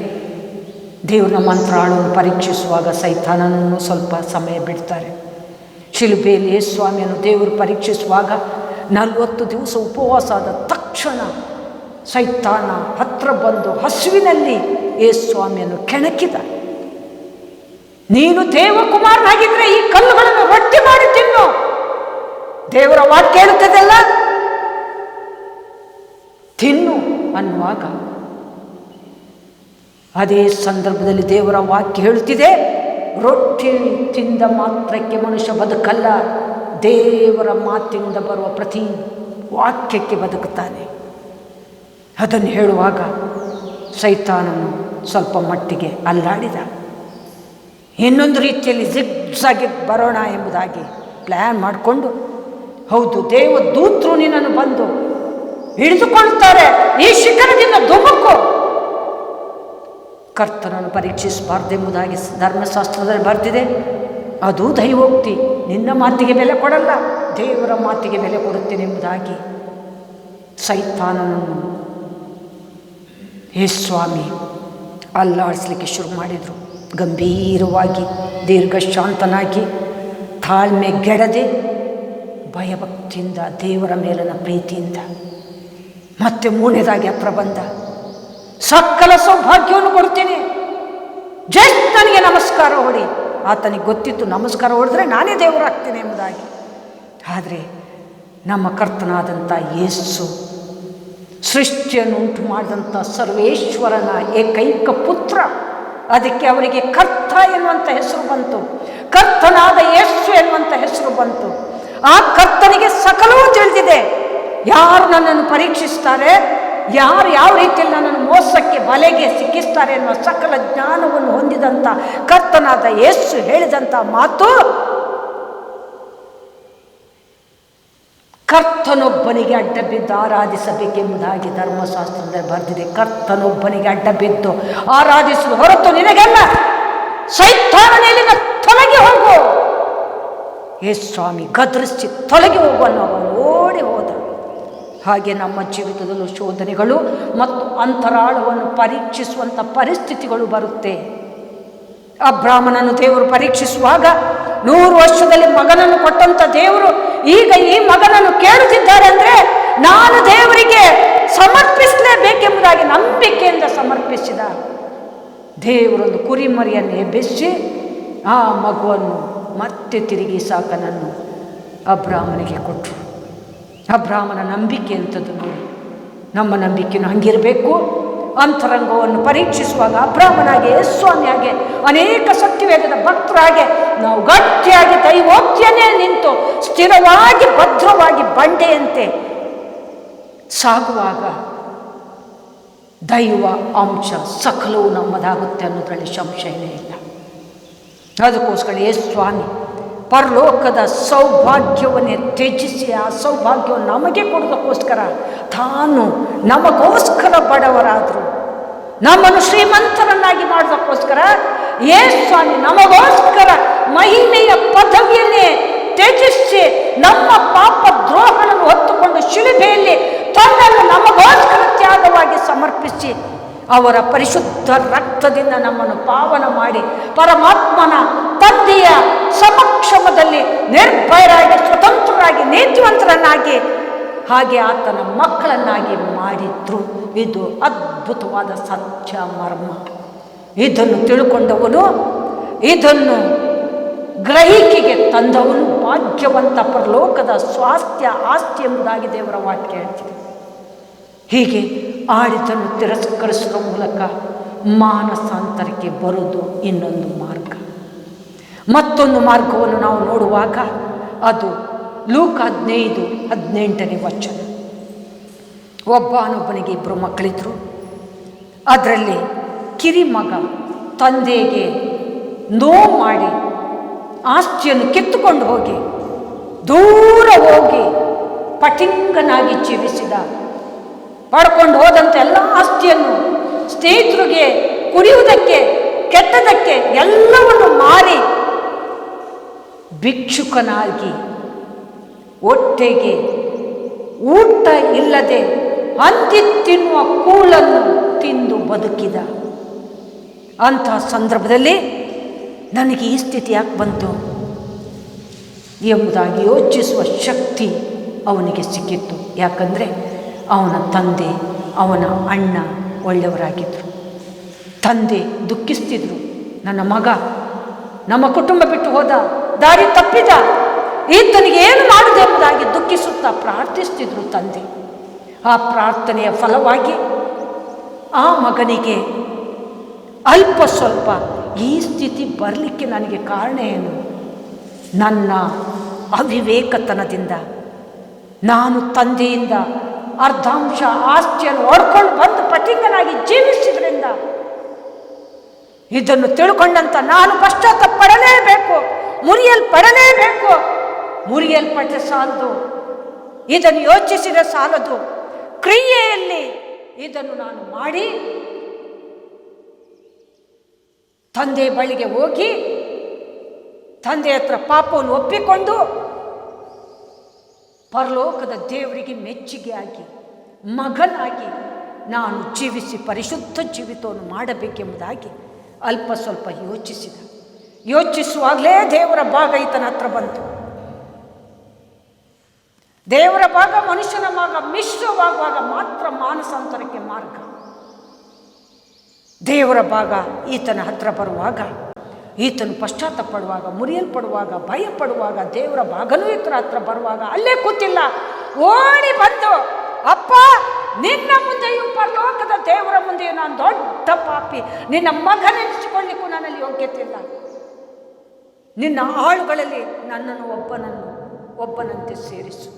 ದೇವರು ನಮ್ಮ ಮಂತ್ರಾಳವನ್ನು ಪರೀಕ್ಷಿಸುವಾಗ ಸೈತಾನನನ್ನು ಸ್ವಲ್ಪ ಸಮಯ ಬಿಡ್ತಾರೆ. ಶಿಲುಬೆಯಲ್ಲಿ ಯೇಸು ಸ್ವಾಮಿಯನ್ನು ದೇವರು ಪರೀಕ್ಷಿಸುವಾಗ 40 ದಿವಸ ಉಪವಾಸ ಆದ ತಕ್ಷಣ ಸೈತಾನ ಹತ್ರ ಬಂದು ಹಸುವಿನಲ್ಲಿ ಯೇಸು ಸ್ವಾಮಿಯನ್ನು ಕೆಣಕಿದ. ನೀನು ದೇವಕುಮಾರನಾಗಿದ್ದರೆ ಈ ಕಲ್ಲುಗಳನ್ನು ರೊಟ್ಟಿ ಮಾಡಿ ತಿನ್ನು, ದೇವರ ವಾಕ್ಯ ಹೇಳುತ್ತದೆಲ್ಲ, ತಿನ್ನು ಅನ್ನುವಾಗ ಅದೇ ಸಂದರ್ಭದಲ್ಲಿ ದೇವರ ವಾಕ್ಯ ಹೇಳುತ್ತಿದೆ, ರೊಟ್ಟಿ ತಿಂದ ಮಾತ್ರಕ್ಕೆ ಮನುಷ್ಯ ಬದುಕಲ್ಲ, ದೇವರ ಮಾತಿನಿಂದ ಬರುವ ಪ್ರತಿ ವಾಕ್ಯಕ್ಕೆ ಬದುಕುತ್ತಾನೆ. ಅದನ್ನು ಹೇಳುವಾಗ ಸೈತಾನನು ಸ್ವಲ್ಪ ಮಟ್ಟಿಗೆ ಅಲ್ಲಾಡಿದ. ಇನ್ನೊಂದು ರೀತಿಯಲ್ಲಿ ಜಿಗ್ಜಾಗಿ ಬರೋಣ ಎಂಬುದಾಗಿ ಪ್ಲ್ಯಾನ್ ಮಾಡಿಕೊಂಡು, ಹೌದು ದೇವದೂತರು ನಿನ್ನನ್ನು ಬಂದು ಹಿಡಿದುಕೊಳ್ಳುತ್ತಾರೆ, ಈ ಶಿಖರದಿಂದ ಧುಮುಕು, ಕರ್ತನನ್ನು ಪರೀಕ್ಷಿಸಬಾರ್ದೆಂಬುದಾಗಿ ಧರ್ಮಶಾಸ್ತ್ರದಲ್ಲಿ ಬರೆದಿದೆ. ಅದು ದೈವೋಕ್ತಿ. ನಿನ್ನ ಮಾತಿಗೆ ಬೆಲೆ ಕೊಡಲ್ಲ, ದೇವರ ಮಾತಿಗೆ ಬೆಲೆ ಕೊಡುತ್ತೇನೆ ಎಂಬುದಾಗಿ ಸೈತಾನನನ್ನು ಯೇಸು ಸ್ವಾಮಿ ಅಲ್ಲಾಡಿಸ್ಲಿಕ್ಕೆ ಶುರು ಮಾಡಿದರು. ಗಂಭೀರವಾಗಿ, ದೀರ್ಘಶಾಂತನಾಗಿ, ತಾಳ್ಮೆಗೆಡದೆ, ಭಯಭಕ್ತಿಯಿಂದ, ದೇವರ ಮೇಲಿನ ಪ್ರೀತಿಯಿಂದ. ಮತ್ತೆ ಮೂರನೇದಾಗಿ ಹತ್ರ ಬಂದ, ಸಕಲ ಸೌಭಾಗ್ಯವನ್ನು ಕೊಡ್ತೀನಿ, ಜಸ್ಟ್ ನನಗೆ ನಮಸ್ಕಾರ ಹೊಡಿ. ಆತನಿಗೆ ಗೊತ್ತಿತ್ತು ನಮಸ್ಕಾರ ಹೊಡೆದ್ರೆ ನಾನೇ ದೇವರಾಗ್ತೀನಿ ಎಂಬುದಾಗಿ. ಆದರೆ ನಮ್ಮ ಕರ್ತನಾದಂಥ ಯೇಸು, ಸೃಷ್ಟಿಯನ್ನು ಉಂಟು ಮಾಡಿದಂಥ ಸರ್ವೇಶ್ವರನ ಏಕೈಕ ಪುತ್ರ, ಅದಕ್ಕೆ ಅವರಿಗೆ ಕರ್ತ ಎನ್ನುವಂಥ ಹೆಸರು ಬಂತು, ಕರ್ತನಾದ ಯೇಸು ಎನ್ನುವಂಥ ಹೆಸರು ಬಂತು. ಆ ಕರ್ತನಿಗೆ ಸಕಲವೂ ತಿಳಿದಿದೆ. ಯಾರು ನನ್ನನ್ನು ಪರೀಕ್ಷಿಸ್ತಾರೆ, ಯಾರು ಯಾವ ರೀತಿಯಲ್ಲಿ ನನ್ನನ್ನು ಮೋಸಕ್ಕೆ, ಬಲೆಗೆ ಸಿಕ್ಕಿಸ್ತಾರೆ ಎನ್ನುವ ಸಕಲ ಜ್ಞಾನವನ್ನು ಹೊಂದಿದಂಥ ಕರ್ತನಾದ ಯೇಸು ಹೇಳಿದಂಥ ಮಾತು, ಕರ್ತನೊಬ್ಬನಿಗೆ ಅಡ್ಡ ಬಿದ್ದು ಆರಾಧಿಸಬೇಕೆಂಬುದಾಗಿ ಧರ್ಮಶಾಸ್ತ್ರದಲ್ಲಿ ಬರೆದಿದೆ. ಕರ್ತನೊಬ್ಬನಿಗೆ ಅಡ್ಡ ಬಿದ್ದು ಆರಾಧಿಸುವ ಹೊರತು ನಿನಗೆಲ್ಲ, ಸೈತಾನನಿಂದ ತೊಲಗಿ ಹೋಗು. ಯೇಸು ಸ್ವಾಮಿ ಗದರಿಸಿ ತೊಲಗಿ ಹೋಗುವನ್ನು ಅವನು ಓಡಿ ಹೋದ. ಹಾಗೆ ನಮ್ಮ ಜೀವಿತದಲ್ಲೂ ಶೋಧನೆಗಳು ಮತ್ತು ಅಂತರಾಳವನ್ನು ಪರೀಕ್ಷಿಸುವಂಥ ಪರಿಸ್ಥಿತಿಗಳು ಬರುತ್ತೆ. ಅಬ್ರಾಹ್ಮನನ್ನು ದೇವರು ಪರೀಕ್ಷಿಸುವಾಗ 100 ವರ್ಷದಲ್ಲಿ ಮಗನನ್ನು ಕೊಟ್ಟಂಥ ದೇವರು ಈಗ ಈ ಮಗನನ್ನು ಕೇಳುತ್ತಿದ್ದಾರೆ ಅಂದರೆ ನಾನು ದೇವರಿಗೆ ಸಮರ್ಪಿಸಲೇಬೇಕೆಂಬುದಾಗಿ ನಂಬಿಕೆಯಿಂದ ಸಮರ್ಪಿಸಿದ. ದೇವರೊಂದು ಕುರಿಮರಿಯನ್ನು ಎಬ್ಬಿಸಿ ಆ ಮಗುವನ್ನು ಮತ್ತೆ ತಿರುಗಿ ಇಸಾಕನನ್ನು ಅಬ್ರಾಮನಿಗೆ ಕೊಟ್ಟರು. ಅಬ್ರಾಮನ ನಂಬಿಕೆ ಅಂಥದ್ದು ನೋಡಿ. ನಮ್ಮ ನಂಬಿಕೆಯೂ ಹಂಗಿರಬೇಕು. ಅಂತರಂಗವನ್ನು ಪರೀಕ್ಷಿಸುವಾಗ ಅಬ್ರಾಮನಾಗೆ, ಯೇಸ್ವಾಮಿಯಾಗೆ, ಅನೇಕ ಸತ್ಯವೇದದ ಭಕ್ತರಾಗೆ ನಾವು ಗಟ್ಟಿಯಾಗಿ ದೈವೋಕ್ತಿಯನ್ನೇ ನಿಂತು ಸ್ಥಿರವಾಗಿ ಭದ್ರವಾಗಿ ಬಂಡೆಯಂತೆ ಸಾಗುವಾಗ ದೈವ ಅಂಶ ಸಕಲವು ನಮ್ಮದಾಗುತ್ತೆ ಅನ್ನೋದ್ರಲ್ಲಿ ಸಂಶಯನೇ ಇಲ್ಲ. ಅದಕ್ಕೋಸ್ಕರ ಯೇಸ್ವಾಮಿ ಪರಲೋಕದ ಸೌಭಾಗ್ಯವನ್ನೇ ತ್ಯಜಿಸಿ ಆ ಸೌಭಾಗ್ಯವನ್ನು ನಮಗೆ ಕೊಡೋದಕ್ಕೋಸ್ಕರ ತಾನು ನಮಗೋಸ್ಕರ ಬಡವರಾದರು, ನಮ್ಮನ್ನು ಶ್ರೀಮಂತರನ್ನಾಗಿ ಮಾಡೋದಕ್ಕೋಸ್ಕರ ಯೇಸ್ವಾಮಿ ನಮಗೋಸ್ಕರ ಮಹಿಮೆಯ ಪದವಿಯನ್ನೇ ತ್ಯಜಿಸಿ ನಮ್ಮ ಪಾಪ ದ್ರೋಹಗಳನ್ನು ಹೊತ್ತುಕೊಂಡು ಶಿಲುಬೆಯಲ್ಲಿ ತನ್ನನ್ನು ನಮಗೋಸ್ಕರ ತ್ಯಾಗವಾಗಿ ಸಮರ್ಪಿಸಿ ಅವರ ಪರಿಶುದ್ಧ ರಕ್ತದಿಂದ ನಮ್ಮನ್ನು ಪಾವನ ಮಾಡಿ ಪರಮಾತ್ಮನ ತಂದೆಯ ಸಮಕ್ಷಮದಲ್ಲಿ ನಿರ್ಭಯರಾಗಿ, ಸ್ವತಂತ್ರರಾಗಿ, ನೀತಿವಂತರನ್ನಾಗಿ, ಹಾಗೆ ಆತನ ಮಕ್ಕಳನ್ನಾಗಿ ಮಾಡಿದ್ರು. ಇದು ಅದ್ಭುತವಾದ ಸತ್ಯ ಮರ್ಮ. ಇದನ್ನು ತಿಳ್ಕೊಂಡವನು, ಇದನ್ನು ಗ್ರಹಿಕೆಗೆ ತಂದವನು ಭಾಗ್ಯವಂತ, ಪರಲೋಕದ ಸ್ವಾಸ್ಥ್ಯ ಆಸ್ತಿ ಎಂಬುದಾಗಿ ದೇವರ ವಾಕ್ಯ ಹೇಳ್ತಿದೆ. ಹೀಗೆ ಆಡಿದನ್ನು ತಿರಸ್ಕರಿಸುವ ಮೂಲಕ ಮಾನಸಾಂತರಕ್ಕೆ ಬರುವುದು ಇನ್ನೊಂದು ಮಾರ್ಗ. ಮತ್ತೊಂದು ಮಾರ್ಗವನ್ನು ನಾವು ನೋಡುವಾಗ ಅದು ಲೂಕ 15:18 ವಚನ. ಒಬ್ಬನಿಗೆ 2 ಮಕ್ಕಳಿದ್ರು. ಅದರಲ್ಲಿ ಕಿರಿಮಗ ತಂದೆಗೆ ನೋವು ಮಾಡಿ ಆಸ್ತಿಯನ್ನು ಕಿತ್ತುಕೊಂಡು ಹೋಗಿ ದೂರ ಹೋಗಿ ಪಟಿಂಗನಾಗಿ ಜೀವಿಸಿದ. ಪಡ್ಕೊಂಡು ಹೋದಂಥ ಎಲ್ಲ ಆಸ್ತಿಯನ್ನು ಸ್ನೇಹಿತರಿಗೆ ಕುಡಿಯುವುದಕ್ಕೆ, ಕೆಟ್ಟದಕ್ಕೆ ಎಲ್ಲವನ್ನು ಮಾರಿ ಭಿಕ್ಷುಕನಾಗಿ ಹೊಟ್ಟೆಗೆ ಊಟ ಇಲ್ಲದೆ ಹಂದಿ ತಿನ್ನುವ ಕೂಳನ್ನು ತಿಂದು ಬದುಕಿದ. ಅಂಥ ಸಂದರ್ಭದಲ್ಲಿ ನನಗೆ ಈ ಸ್ಥಿತಿ ಯಾಕೆ ಬಂತು ಎಂಬುದಾಗಿ ಯೋಚಿಸುವ ಶಕ್ತಿ ಅವನಿಗೆ ಸಿಕ್ಕಿತ್ತು. ಯಾಕಂದರೆ ಅವನ ತಂದೆ, ಅವನ ಅಣ್ಣ ಒಳ್ಳೆಯವರಾಗಿದ್ದರು. ತಂದೆ ದುಃಖಿಸ್ತಿದ್ರು, ನನ್ನ ಮಗ ನಮ್ಮ ಕುಟುಂಬ ಬಿಟ್ಟು ಹೋದ, ದಾರಿ ತಪ್ಪಿದ, ಈತನಿಗೆ ಏನು ಮಾಡುವುದು ಎಂಬುದಾಗಿ ದುಃಖಿಸುತ್ತಾ ಪ್ರಾರ್ಥಿಸ್ತಿದ್ರು ತಂದೆ. ಆ ಪ್ರಾರ್ಥನೆಯ ಫಲವಾಗಿ ಆ ಮಗನಿಗೆ ಅಲ್ಪ ಸ್ವಲ್ಪ ಈ ಸ್ಥಿತಿ ಬರಲಿಕ್ಕೆ ನನಗೆ ಕಾರಣ ಏನು? ನನ್ನ ಅವಿವೇಕತನದಿಂದ, ನಾನು ತಂದೆಯಿಂದ ಅರ್ಧಾಂಶ ಆಸ್ತಿಯನ್ನು ಹೊಡ್ಕೊಂಡು ಬಂದು ಪಟಿಂಗನಾಗಿ ಜೀವಿಸಿದ್ರಿಂದ ಇದನ್ನು ತಿಳ್ಕೊಂಡಂತ ನಾನು ಪಶ್ಚಾತ್ತಾಪ ಪಡಲೇಬೇಕು, ಮುರಿಯಲ್ಪಡಲೇಬೇಕು. ಮುರಿಯಲ್ಪಟ್ಟ ಸಾಲದು, ಇದನ್ನು ಯೋಚಿಸಿದ ಸಾಲದು, ಕ್ರಿಯೆಯಲ್ಲಿ ಇದನ್ನು ನಾನು ಮಾಡಿ ತಂದೆ ಬಳಿಗೆ ಹೋಗಿ ತಂದೆ ಹತ್ರ ಪಾಪವನ್ನು ಒಪ್ಪಿಕೊಂಡು ಪರಲೋಕದ ದೇವರಿಗೆ ಮೆಚ್ಚುಗೆಯಾಗಿ ಮಗನಾಗಿ ನಾನು ಜೀವಿಸಿ ಪರಿಶುದ್ಧ ಜೀವಿತವನ್ನು ಮಾಡಬೇಕೆಂಬುದಾಗಿ ಅಲ್ಪ ಸ್ವಲ್ಪ ಯೋಚಿಸಿದ. ಯೋಚಿಸುವಾಗಲೇ ದೇವರ ಭಾಗ ಈತನ ಹತ್ರ ಬಂತು. ದೇವರ ಭಾಗ ಮನುಷ್ಯನ ಭಾಗ ಮಿಶ್ರವಾಗುವಾಗ ಮಾತ್ರ ಮಾನಸಾಂತರಕ್ಕೆ ಮಾರ್ಗ. ದೇವರ ಭಾಗ ಈತನ ಹತ್ರ ಬರುವಾಗ, ಈತನು ಪಶ್ಚಾತ್ತಾಪ ಪಡುವಾಗ, ಮುರಿಯಲ್ಪಡುವಾಗ, ಭಯ ಪಡುವಾಗ, ದೇವರ ಭಾಗನೂ ಈತನ ಹತ್ರ ಬರುವಾಗ ಅಲ್ಲೇ ಕೂತಿಲ್ಲ, ಓಡಿ ಬಂದು, ಅಪ್ಪ ನಿನ್ನ ಮುಂದೆಯೂ ಪರಲೋಕದ ದೇವರ ಮುಂದೆಯೂ ನಾನು ದೊಡ್ಡ ಪಾಪಿ, ನಿನ್ನ ಮಗನೆನಿಸಿಕೊಳ್ಳಿಕ್ಕೂ ನನ್ನಲ್ಲಿ ಯೋಗ್ಯತೆ ಇಲ್ಲ, ನಿನ್ನ ಆಳುಗಳಲ್ಲಿ ನನ್ನನ್ನು ಒಬ್ಬನಂತೆ ಸೇರಿಸು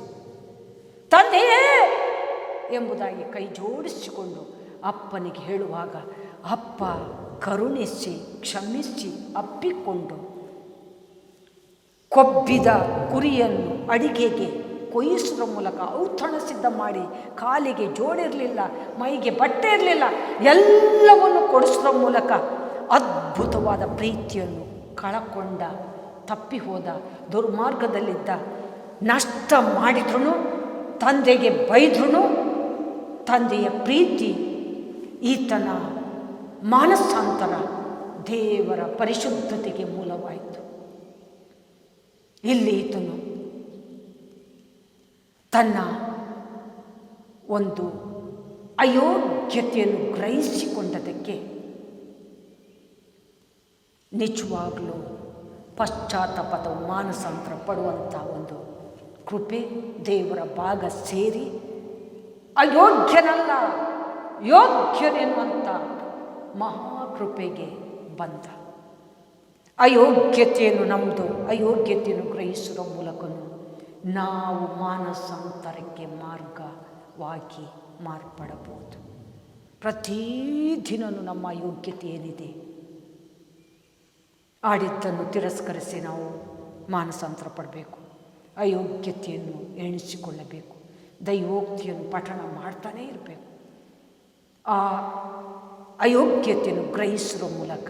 ತಂದೆಯೇ ಎಂಬುದಾಗಿ ಕೈ ಜೋಡಿಸಿಕೊಂಡು ಅಪ್ಪನಿಗೆ ಹೇಳುವಾಗ ಅಪ್ಪ ಕರುಣಿಸಿ ಕ್ಷಮಿಸಿ ಅಪ್ಪಿಕೊಂಡು ಕೊಬ್ಬಿದ ಕುರಿಯನ್ನು ಅಡಿಗೆಗೆ ಕೊಯ್ಯಿಸುವ ಮೂಲಕ ಔತಣ ಸಿದ್ಧ ಮಾಡಿ, ಕಾಲಿಗೆ ಜೋಡಿರಲಿಲ್ಲ, ಮೈಗೆ ಬಟ್ಟೆ ಇರಲಿಲ್ಲ, ಎಲ್ಲವನ್ನು ಕೊಡಿಸುವ ಮೂಲಕ ಅದ್ಭುತವಾದ ಪ್ರೀತಿಯನ್ನು ಕಳಕೊಂಡ, ತಪ್ಪಿ ಹೋದ, ದುರ್ಮಾರ್ಗದಲ್ಲಿದ್ದ, ನಷ್ಟ ಮಾಡಿದ್ರೂ ತಂದೆಗೆ ಬೈದ್ರೂ ತಂದೆಯ ಪ್ರೀತಿ, ಈತನ ಮಾನಸಾಂತರ ದೇವರ ಪರಿಶುದ್ಧತೆಗೆ ಮೂಲವಾಯಿತು. ಇಲ್ಲಿ ಈತನು ತನ್ನ ಒಂದು ಅಯೋಗ್ಯತೆಯನ್ನು ಗ್ರಹಿಸಿಕೊಂಡದಕ್ಕೆ ನಿಜವಾಗಲೂ ಪಶ್ಚಾತ್ತಾಪದ ಮಾನಸಾಂತರ ಪಡುವಂಥ ಒಂದು ಕೃಪೆ, ದೇವರ ಭಾಗ ಸೇರಿ ಅಯೋಗ್ಯನಲ್ಲ ಯೋಗ್ಯನೆನ್ನುವಂಥ ಮಹಾಕೃಪೆಗೆ ಬಂದ. ಅಯೋಗ್ಯತೆಯನ್ನು ನಮ್ಮದು ಅಯೋಗ್ಯತೆಯನ್ನು ಗ್ರಹಿಸುವ ಮೂಲಕನೂ ನಾವು ಮಾನಸಾಂತರಕ್ಕೆ ಮಾರ್ಗವಾಗಿ ಮಾರ್ಪಡಬಹುದು. ಪ್ರತಿದಿನವೂ ನಮ್ಮ ಅಯೋಗ್ಯತೆ ಏನಿದೆ, ಆಡಿದ್ದನ್ನು ತಿರಸ್ಕರಿಸಿ ನಾವು ಮಾನಸಾಂತರ ಪಡಬೇಕು. ಅಯೋಗ್ಯತೆಯನ್ನು ಎಣಿಸಿಕೊಳ್ಳಬೇಕು. ದೈವೋಕ್ತಿಯನ್ನು ಪಠಣ ಮಾಡ್ತಾನೇ ಇರಬೇಕು. ಆ ಅಯೋಗ್ಯತೆಯನ್ನು ಗ್ರಹಿಸುವ ಮೂಲಕ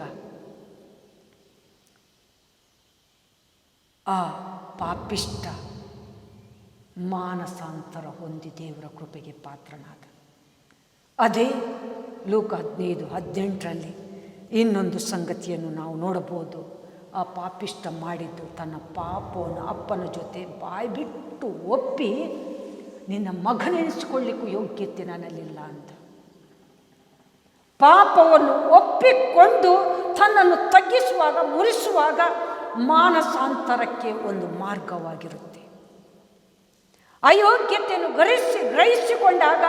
ಆ ಪಾಪಿಷ್ಟ ಮಾನಸಾಂತರ ಹೊಂದಿ ದೇವರ ಕೃಪೆಗೆ ಪಾತ್ರನಾದ. ಅದೇ ಲೂಕ 15:18 ಇನ್ನೊಂದು ಸಂಗತಿಯನ್ನು ನಾವು ನೋಡಬಹುದು. ಆ ಪಾಪಿಷ್ಟ ಮಾಡಿದ್ದು ತನ್ನ ಪಾಪವನ್ನು ಅಪ್ಪನ ಜೊತೆ ಬಾಯ್ಬಿಟ್ಟು ಒಪ್ಪಿ, ನಿನ್ನ ಮಗನೆನಿಸಿಕೊಳ್ಳಿಕ್ಕೂ ಯೋಗ್ಯತೆ ನನ್ನಲ್ಲಿಲ್ಲ ಅಂತ ಪಾಪವನ್ನು ಒಪ್ಪಿಕೊಂಡು ತನ್ನನ್ನು ತಗ್ಗಿಸುವಾಗ, ಮುರಿಸುವಾಗ ಮಾನಸಾಂತರಕ್ಕೆ ಒಂದು ಮಾರ್ಗವಾಗಿರುತ್ತೆ. ಅಯೋಗ್ಯತೆಯನ್ನು ಗ್ರಹಿಸಿಕೊಂಡಾಗ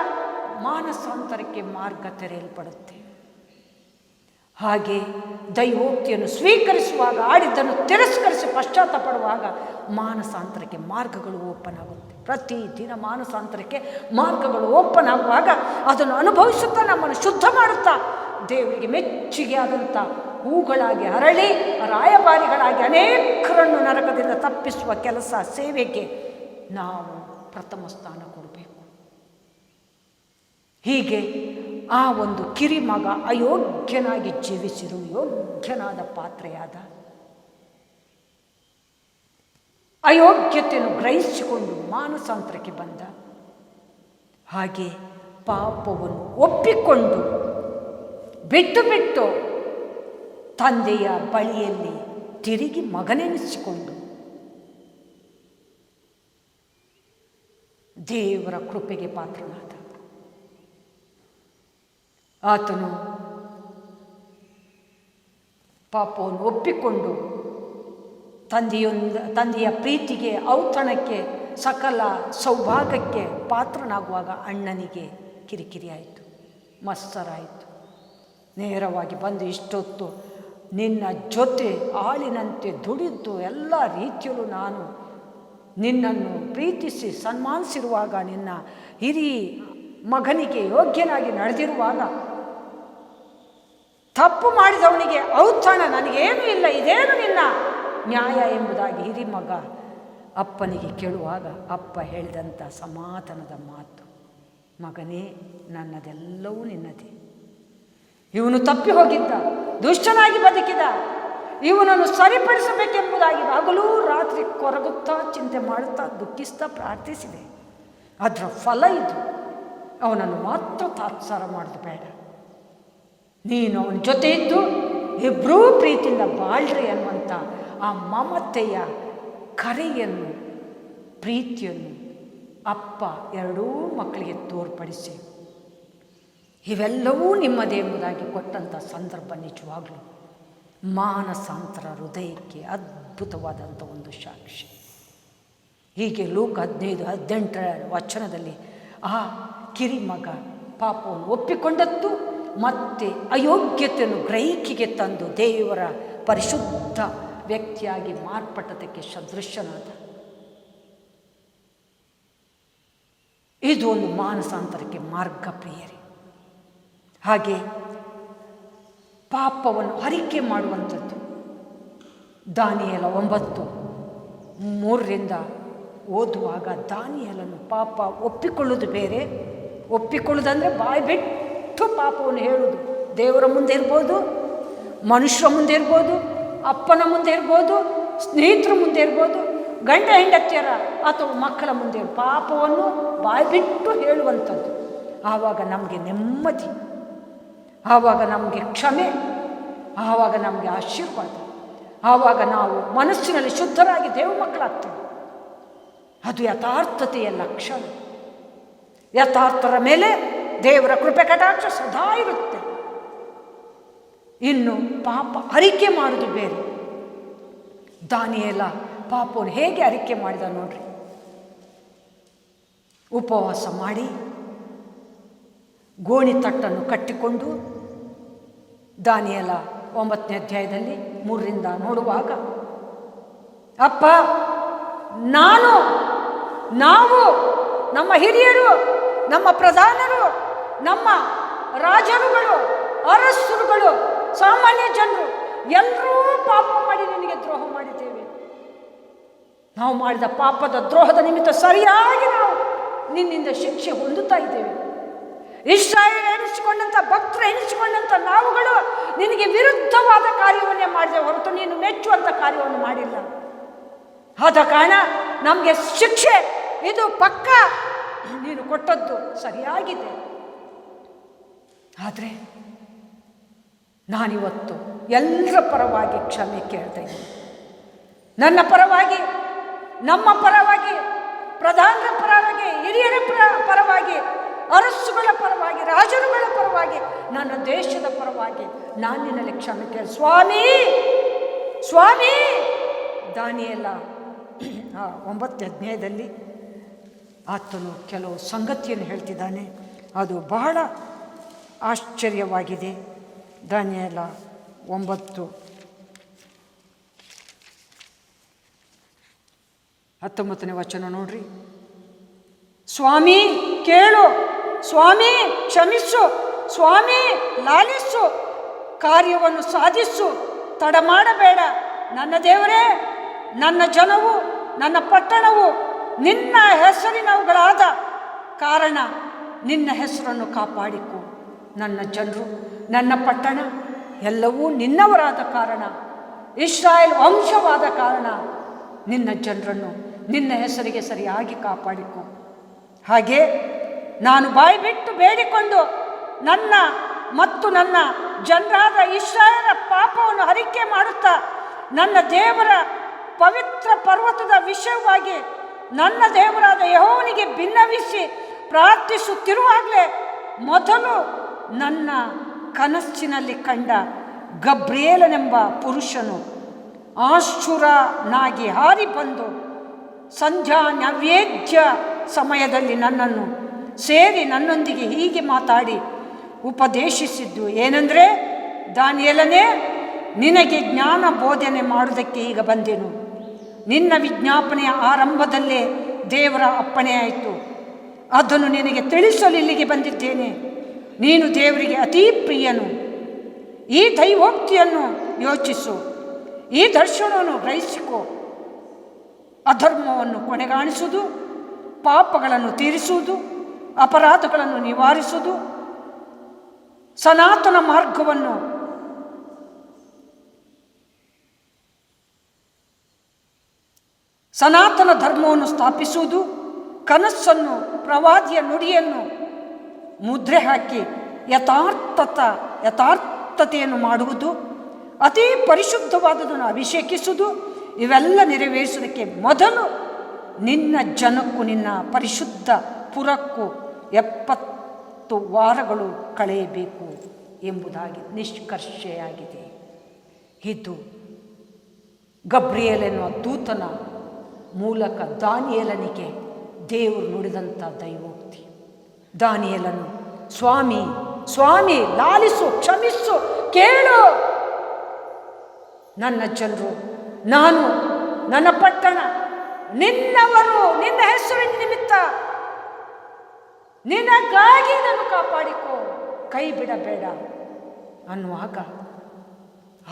ಮಾನಸಾಂತರಕ್ಕೆ ಮಾರ್ಗ ತೆರೆಯಲ್ಪಡುತ್ತೆ. ಹಾಗೆ ದೈವೋಕ್ತಿಯನ್ನು ಸ್ವೀಕರಿಸುವಾಗ, ಆಡಿದ್ದನ್ನು ತಿರಸ್ಕರಿಸಿ ಪಶ್ಚಾತ್ತಾಪಡುವಾಗ ಮಾನಸಾಂತರಕ್ಕೆ ಮಾರ್ಗಗಳು ಓಪನ್ ಆಗುತ್ತೆ. ಪ್ರತಿದಿನ ಮಾನಸಾಂತರಕ್ಕೆ ಮಾರ್ಗಗಳು ಓಪನ್ ಆಗುವಾಗ ಅದನ್ನು ಅನುಭವಿಸುತ್ತಾ ನಮ್ಮನ್ನು ಶುದ್ಧ ಮಾಡುತ್ತಾ ದೇವರಿಗೆ ಮೆಚ್ಚುಗೆ ಆದಂಥ ಹೂಗಳಾಗಿ ಅರಳಿ ರಾಯಭಾರಿಗಳಾಗಿ ಅನೇಕರನ್ನು ನರಕದಿಂದ ತಪ್ಪಿಸುವ ಕೆಲಸ, ಸೇವೆಗೆ ನಾವು ಪ್ರಥಮ ಸ್ಥಾನ ಕೊಡಬೇಕು. ಹೀಗೆ ಆ ಒಂದು ಕಿರಿಮಗ ಅಯೋಗ್ಯನಾಗಿ ಜೀವಿಸಿರು, ಯೋಗ್ಯನಾದ ಪಾತ್ರೆಯಾದ. ಅಯೋಗ್ಯತೆಯನ್ನು ಗ್ರಹಿಸಿಕೊಂಡು ಮಾನಸಾಂತರಕ್ಕೆ ಬಂದ. ಹಾಗೆ ಪಾಪವನ್ನು ಒಪ್ಪಿಕೊಂಡು ಬಿಟ್ಟು ತಂದೆಯ ಬಳಿಯಲ್ಲಿ ತಿರುಗಿ ಮಗನೆನಿಸಿಕೊಂಡು ದೇವರ ಕೃಪೆಗೆ ಪಾತ್ರನಾದ. ಆತನು ಪಾಪವನ್ನು ಒಪ್ಪಿಕೊಂಡು ತಂದೆಯ ಪ್ರೀತಿಗೆ, ಔತಣಕ್ಕೆ, ಸಕಲ ಸೌಭಾಗ್ಯಕ್ಕೆ ಪಾತ್ರನಾಗುವಾಗ ಅಣ್ಣನಿಗೆ ಕಿರಿಕಿರಿ ಆಯಿತು, ಮತ್ಸರಾಯಿತು. ನೇರವಾಗಿ ಬಂದು ಇಷ್ಟೊತ್ತು ನಿನ್ನ ಜೊತೆ ಆಳಿನಂತೆ ದುಡಿದು ಎಲ್ಲ ರೀತಿಯಲ್ಲೂ ನಾನು ನಿನ್ನನ್ನು ಪ್ರೀತಿಸಿ ಸನ್ಮಾನಿಸಿರುವಾಗ, ನಿನ್ನ ಹಿರಿ ಮಗನಿಗೆ ಯೋಗ್ಯನಾಗಿ ನಡೆದಿರುವಾಗ, ತಪ್ಪು ಮಾಡಿದವನಿಗೆ ಔತಣ ನನಗೇನೂ ಇಲ್ಲ, ಇದೇನು ನಿನ್ನ ನ್ಯಾಯ ಎಂಬುದಾಗಿ ಹಿರಿ ಮಗ ಅಪ್ಪನಿಗೆ ಕೇಳುವಾಗ ಅಪ್ಪ ಹೇಳಿದಂಥ ಸಮಾಧಾನದ ಮಾತು, ಮಗನೇ ನನ್ನದೆಲ್ಲವೂ ನಿನ್ನದೇ. ಇವನು ತಪ್ಪಿ ಹೋಗಿದ್ದ, ದುಷ್ಟನಾಗಿ ಬದುಕಿದ, ಇವನನ್ನು ಸರಿಪಡಿಸಬೇಕೆಂಬುದಾಗಿ ಹಗಲೂ ರಾತ್ರಿ ಕೊರಗುತ್ತಾ ಚಿಂತೆ ಮಾಡುತ್ತಾ ದುಃಖಿಸ್ತಾ ಪ್ರಾರ್ಥಿಸಿದೆ. ಅದರ ಫಲ ಇದು. ಅವನನ್ನು ಮಾತ್ರ ತಾತ್ಸಾರ ಮಾಡೋದು ಬೇಡ. ನೀನು ಅವನ ಜೊತೆ ಇದ್ದು ಇಬ್ಬರೂ ಪ್ರೀತಿಯಿಂದ ಬಾಳ್ರಿ ಅನ್ನುವಂಥ ಆ ಮಮತೆಯ ಕರೆಯನ್ನು, ಪ್ರೀತಿಯನ್ನು ಅಪ್ಪ ಎರಡೂ ಮಕ್ಕಳಿಗೆ ತೋರ್ಪಡಿಸಿ ಇವೆಲ್ಲವೂ ನಿಮ್ಮದೇ ಎಂಬುದಾಗಿ ಕೊಟ್ಟಂಥ ಸಂದರ್ಭ ನಿಜವಾಗಲೂ ಮಾನಸಾಂತರ ಹೃದಯಕ್ಕೆ ಅದ್ಭುತವಾದಂಥ ಒಂದು ಸಾಕ್ಷಿ. ಹೀಗೆ ಲೂಕ 15:18 ಆ ಕಿರಿಮಗ ಪಾಪವನ್ನು ಒಪ್ಪಿಕೊಂಡದ್ದು ಮತ್ತೆ ಅಯೋಗ್ಯತೆಯನ್ನು ಗ್ರಹಿಕೆಗೆ ತಂದು ದೇವರ ಪರಿಶುದ್ಧ ವ್ಯಕ್ತಿಯಾಗಿ ಮಾರ್ಪಟ್ಟದಕ್ಕೆ ಸದೃಶ್ಯನಾದ. ಇದು ಒಂದು ಮಾನಸಾಂತರಕ್ಕೆ ಮಾರ್ಗ ಪ್ರಿಯರೇ. ಹಾಗೆ ಪಾಪವನ್ನು ಅರಿಕೆ ಮಾಡುವಂಥದ್ದು. ದಾನಿಯೇಲ 9:3 ಓದುವಾಗ ದಾನಿಯೇಲನು ಪಾಪ ಒಪ್ಪಿಕೊಳ್ಳೋದು ಬೇರೆ, ಒಪ್ಪಿಕೊಳ್ಳೋದಂದರೆ ಬಾಯಿ ಬಿಟ್ಟು ಪಾಪವನ್ನು ಹೇಳುವುದು. ದೇವರ ಮುಂದೆ ಇರ್ಬೋದು, ಮನುಷ್ಯರ ಮುಂದೆ ಇರ್ಬೋದು, ಅಪ್ಪನ ಮುಂದೆ ಇರ್ಬೋದು, ಸ್ನೇಹಿತರ ಮುಂದೆ ಇರ್ಬೋದು, ಗಂಡ ಹೆಂಡತಿಯರ ಅಥವಾ ಮಕ್ಕಳ ಮುಂದೆ ಪಾಪವನ್ನು ಬಾಯಿ ಬಿಟ್ಟು ಹೇಳುವಂಥದ್ದು. ಆವಾಗ ನಮಗೆ ನೆಮ್ಮದಿ, ಆವಾಗ ನಮಗೆ ಕ್ಷಮೆ, ಆವಾಗ ನಮಗೆ ಆಶೀರ್ವಾದ, ಆವಾಗ ನಾವು ಮನಸ್ಸಿನಲ್ಲಿ ಶುದ್ಧರಾಗಿ ದೇವ ಮಕ್ಕಳಾಗ್ತೇವೆ. ಅದು ಯಥಾರ್ಥತೆಯ ಲಕ್ಷಣ. ಯಥಾರ್ಥರ ಮೇಲೆ ದೇವರ ಕೃಪೆ ಕಟಾಕ್ಷ ಸದಾ ಇರುತ್ತೆ. ಇನ್ನು ಪಾಪ ಅರಿಕೆ ಮಾಡೋದು ಬೇರೆ. ದಾನಿಯೇಲ ಪಾಪವನ್ನು ಹೇಗೆ ಅರಿಕೆ ಮಾಡಿದ ನೋಡ್ರಿ. ಉಪವಾಸ ಮಾಡಿ ಗೋಣಿ ತಟ್ಟನ್ನು ಕಟ್ಟಿಕೊಂಡು ದಾನಿಯೇಲ 9ನೇ ಅಧ್ಯಾಯದಲ್ಲಿ 3ರಿಂದ ನೋಡುವಾಗ, ಅಪ್ಪ, ನಾವು ನಮ್ಮ ಹಿರಿಯರು, ನಮ್ಮ ಪ್ರಧಾನರು, ನಮ್ಮ ರಾಜರುಗಳು, ಅರಸರುಗಳು, ಸಾಮಾನ್ಯ ಜನರು ಎಲ್ಲರೂ ಪಾಪ ಮಾಡಿ ನಿನಗೆ ದ್ರೋಹ ಮಾಡಿದ್ದೇವೆ. ನಾವು ಮಾಡಿದ ಪಾಪದ ದ್ರೋಹದ ನಿಮಿತ್ತ ಸರಿಯಾಗಿ ನಾವು ನಿನ್ನಿಂದ ಶಿಕ್ಷೆ ಹೊಂದುತ್ತಾ ಇದ್ದೇವೆ. ಇಸ್ರಾಯೇಲ್ ಎನಿಸಿಕೊಂಡಂಥ ಭಕ್ತರು ಎನಿಸಿಕೊಂಡಂಥ ನಾವುಗಳು ನಿನಗೆ ವಿರುದ್ಧವಾದ ಕಾರ್ಯವನ್ನೇ ಮಾಡಿದೆ ಹೊರತು ನೀನು ಮೆಚ್ಚುವಂಥ ಕಾರ್ಯವನ್ನು ಮಾಡಿಲ್ಲ. ಆದ ಕಾರಣ ನಮಗೆ ಶಿಕ್ಷೆ ಇದು ಪಕ್ಕ, ನೀನು ಕೊಟ್ಟದ್ದು ಸರಿಯಾಗಿದೆ. ಆದರೆ ನಾನಿವತ್ತು ಎಲ್ಲರ ಪರವಾಗಿ ಕ್ಷಮೆ ಕೇಳ್ತಾ ಇದ್ದೀನಿ. ನನ್ನ ಪರವಾಗಿ, ನಮ್ಮ ಪರವಾಗಿ, ಪ್ರಧಾನರ ಪರವಾಗಿ, ಹಿರಿಯರ ಪರವಾಗಿ, ಅರಸುಗಳ ಪರವಾಗಿ, ರಾಜರುಗಳ ಪರವಾಗಿ, ನನ್ನ ದೇಶದ ಪರವಾಗಿ ನಾನು ನಿನ್ನಲ್ಲಿ ಕ್ಷಮೆ ಕೇಳಿ ಸ್ವಾಮಿ ಸ್ವಾಮಿ. ದಾನಿಯೇಲ 9ನೇ ಅಧ್ಯಾಯದಲ್ಲಿ ಆತನು ಕೆಲವು ಸಂಗತಿಯನ್ನು ಹೇಳ್ತಿದ್ದಾನೆ. ಅದು ಬಹಳ ಆಶ್ಚರ್ಯವಾಗಿದೆ. ದಾನಿಯೇಲ 9:19 ವಚನ ನೋಡ್ರಿ. ಸ್ವಾಮಿ ಕೇಳು, ಸ್ವಾಮಿ ಕ್ಷಮಿಸು, ಸ್ವಾಮಿ ಲಾಲಿಸು, ಕಾರ್ಯವನ್ನು ಸಾಧಿಸು, ತಡ ಮಾಡಬೇಡ. ನನ್ನ ದೇವರೇ, ನನ್ನ ಜನವು, ನನ್ನ ಪಟ್ಟಣವು ನಿನ್ನ ಹೆಸರಿನವುಗಳಾದ ಕಾರಣ ನಿನ್ನ ಹೆಸರನ್ನು ಕಾಪಾಡಿಕೊ. ನನ್ನ ಜನರು, ನನ್ನ ಪಟ್ಟಣ ಎಲ್ಲವೂ ನಿನ್ನವರಾದ ಕಾರಣ, ಇಸ್ರಾಯೇಲ್ ವಂಶವಾದ ಕಾರಣ ನಿನ್ನ ಜನರನ್ನು ನಿನ್ನ ಹೆಸರಿಗೆ ಸರಿಯಾಗಿ ಕಾಪಾಡಿಕೊ. ಹಾಗೆ ನಾನು ಬಾಯಿ ಬಿಟ್ಟು ಬೇಡಿಕೊಂಡು ನನ್ನ ಮತ್ತು ನನ್ನ ಜನರಾದ ಇಸ್ರಾಯೇಲರ ಪಾಪವನ್ನು ಅರಿಕೆ ಮಾಡುತ್ತಾ ನನ್ನ ದೇವರ ಪವಿತ್ರ ಪರ್ವತದ ವಿಷಯವಾಗಿ ನನ್ನ ದೇವರಾದ ಯೆಹೋವನಿಗೆ ಭಿನ್ನವಿಸಿ ಪ್ರಾರ್ಥಿಸುತ್ತಿರುವಾಗಲೇ ಮೊದಲು ನನ್ನ ಕನಸಿನಲ್ಲಿ ಕಂಡ ಗಬ್ರಿಯೇಲನೆಂಬ ಪುರುಷನು ಆಶುರನಾಗಿ ಹಾರಿ ಬಂದು ಸಂಧ್ಯಾ ನೈವೇದ್ಯ ಸಮಯದಲ್ಲಿ ನನ್ನನ್ನು ಸೇರಿ ನನ್ನೊಂದಿಗೆ ಹೀಗೆ ಮಾತಾಡಿ ಉಪದೇಶಿಸಿದ್ದು ಏನೆಂದರೆ, ದಾನಿಯೇಲನೇ, ನಿನಗೆ ಜ್ಞಾನ ಬೋಧನೆ ಮಾಡುವುದಕ್ಕೆ ಈಗ ಬಂದೆನು. ನಿನ್ನ ವಿಜ್ಞಾಪನೆಯ ಆರಂಭದಲ್ಲೇ ದೇವರ ಅಪ್ಪಣೆಯಾಯಿತು. ಅದನ್ನು ನಿನಗೆ ತಿಳಿಸಲು ಇಲ್ಲಿಗೆ ಬಂದಿದ್ದೇನೆ. ನೀನು ದೇವರಿಗೆ ಅತೀ ಪ್ರಿಯನು. ಈ ದೈವೋಕ್ತಿಯನ್ನು ಯೋಚಿಸು, ಈ ದರ್ಶನವನ್ನು ಗ್ರಹಿಸಿಕೊ. ಅಧರ್ಮವನ್ನು ಕೊನೆಗಾಣಿಸುವುದು, ಪಾಪಗಳನ್ನು ತೀರಿಸುವುದು, ಅಪರಾಧಗಳನ್ನು ನಿವಾರಿಸುವುದು, ಸನಾತನ ಮಾರ್ಗವನ್ನು ಸನಾತನ ಧರ್ಮವನ್ನು ಸ್ಥಾಪಿಸುವುದು, ಕನಸನ್ನು, ಪ್ರವಾದಿಯ ನುಡಿಯನ್ನು ಮುದ್ರೆ ಹಾಕಿ ಯಥಾರ್ಥತೆಯನ್ನು ಮಾಡುವುದು, ಅತಿ ಪರಿಶುದ್ಧವಾದದನ್ನು ಅಭಿಷೇಕಿಸುವುದು, ಇವೆಲ್ಲ ನೆರವೇರಿಸುವುದಕ್ಕೆ ಮೊದಲು ನಿನ್ನ ಜನಕ್ಕೂ ನಿನ್ನ ಪರಿಶುದ್ಧ ಪುರಕ್ಕೂ 70 ವಾರಗಳು ಕಳೆಯಬೇಕು ಎಂಬುದಾಗಿ ನಿಷ್ಕರ್ಷೆಯಾಗಿದೆ. ಇದು ಗಬ್ರಿಯೇಲ್ ಎನ್ನುವ ದೂತನ ಮೂಲಕ ದಾನಿಯೇಲನಿಗೆ ದೇವರು ನುಡಿದಂಥ ದೈವೋಕ್ತಿ. ದಾನಿಯೇಲನು, ಸ್ವಾಮಿ ಸ್ವಾಮಿ ಲಾಲಿಸು, ಕ್ಷಮಿಸು, ಕೇಳು. ನನ್ನ ಜನರು, ನಾನು, ನನ್ನ ಪಟ್ಟಣ ನಿನ್ನವರು, ನಿನ್ನ ಹೆಸರಿನ ನಿಮಿತ್ತ ನಿನಗಾಗಿ ನಾನು ಕಾಪಾಡಿಕೋ, ಕೈ ಬಿಡಬೇಡ ಅನ್ನುವಾಗ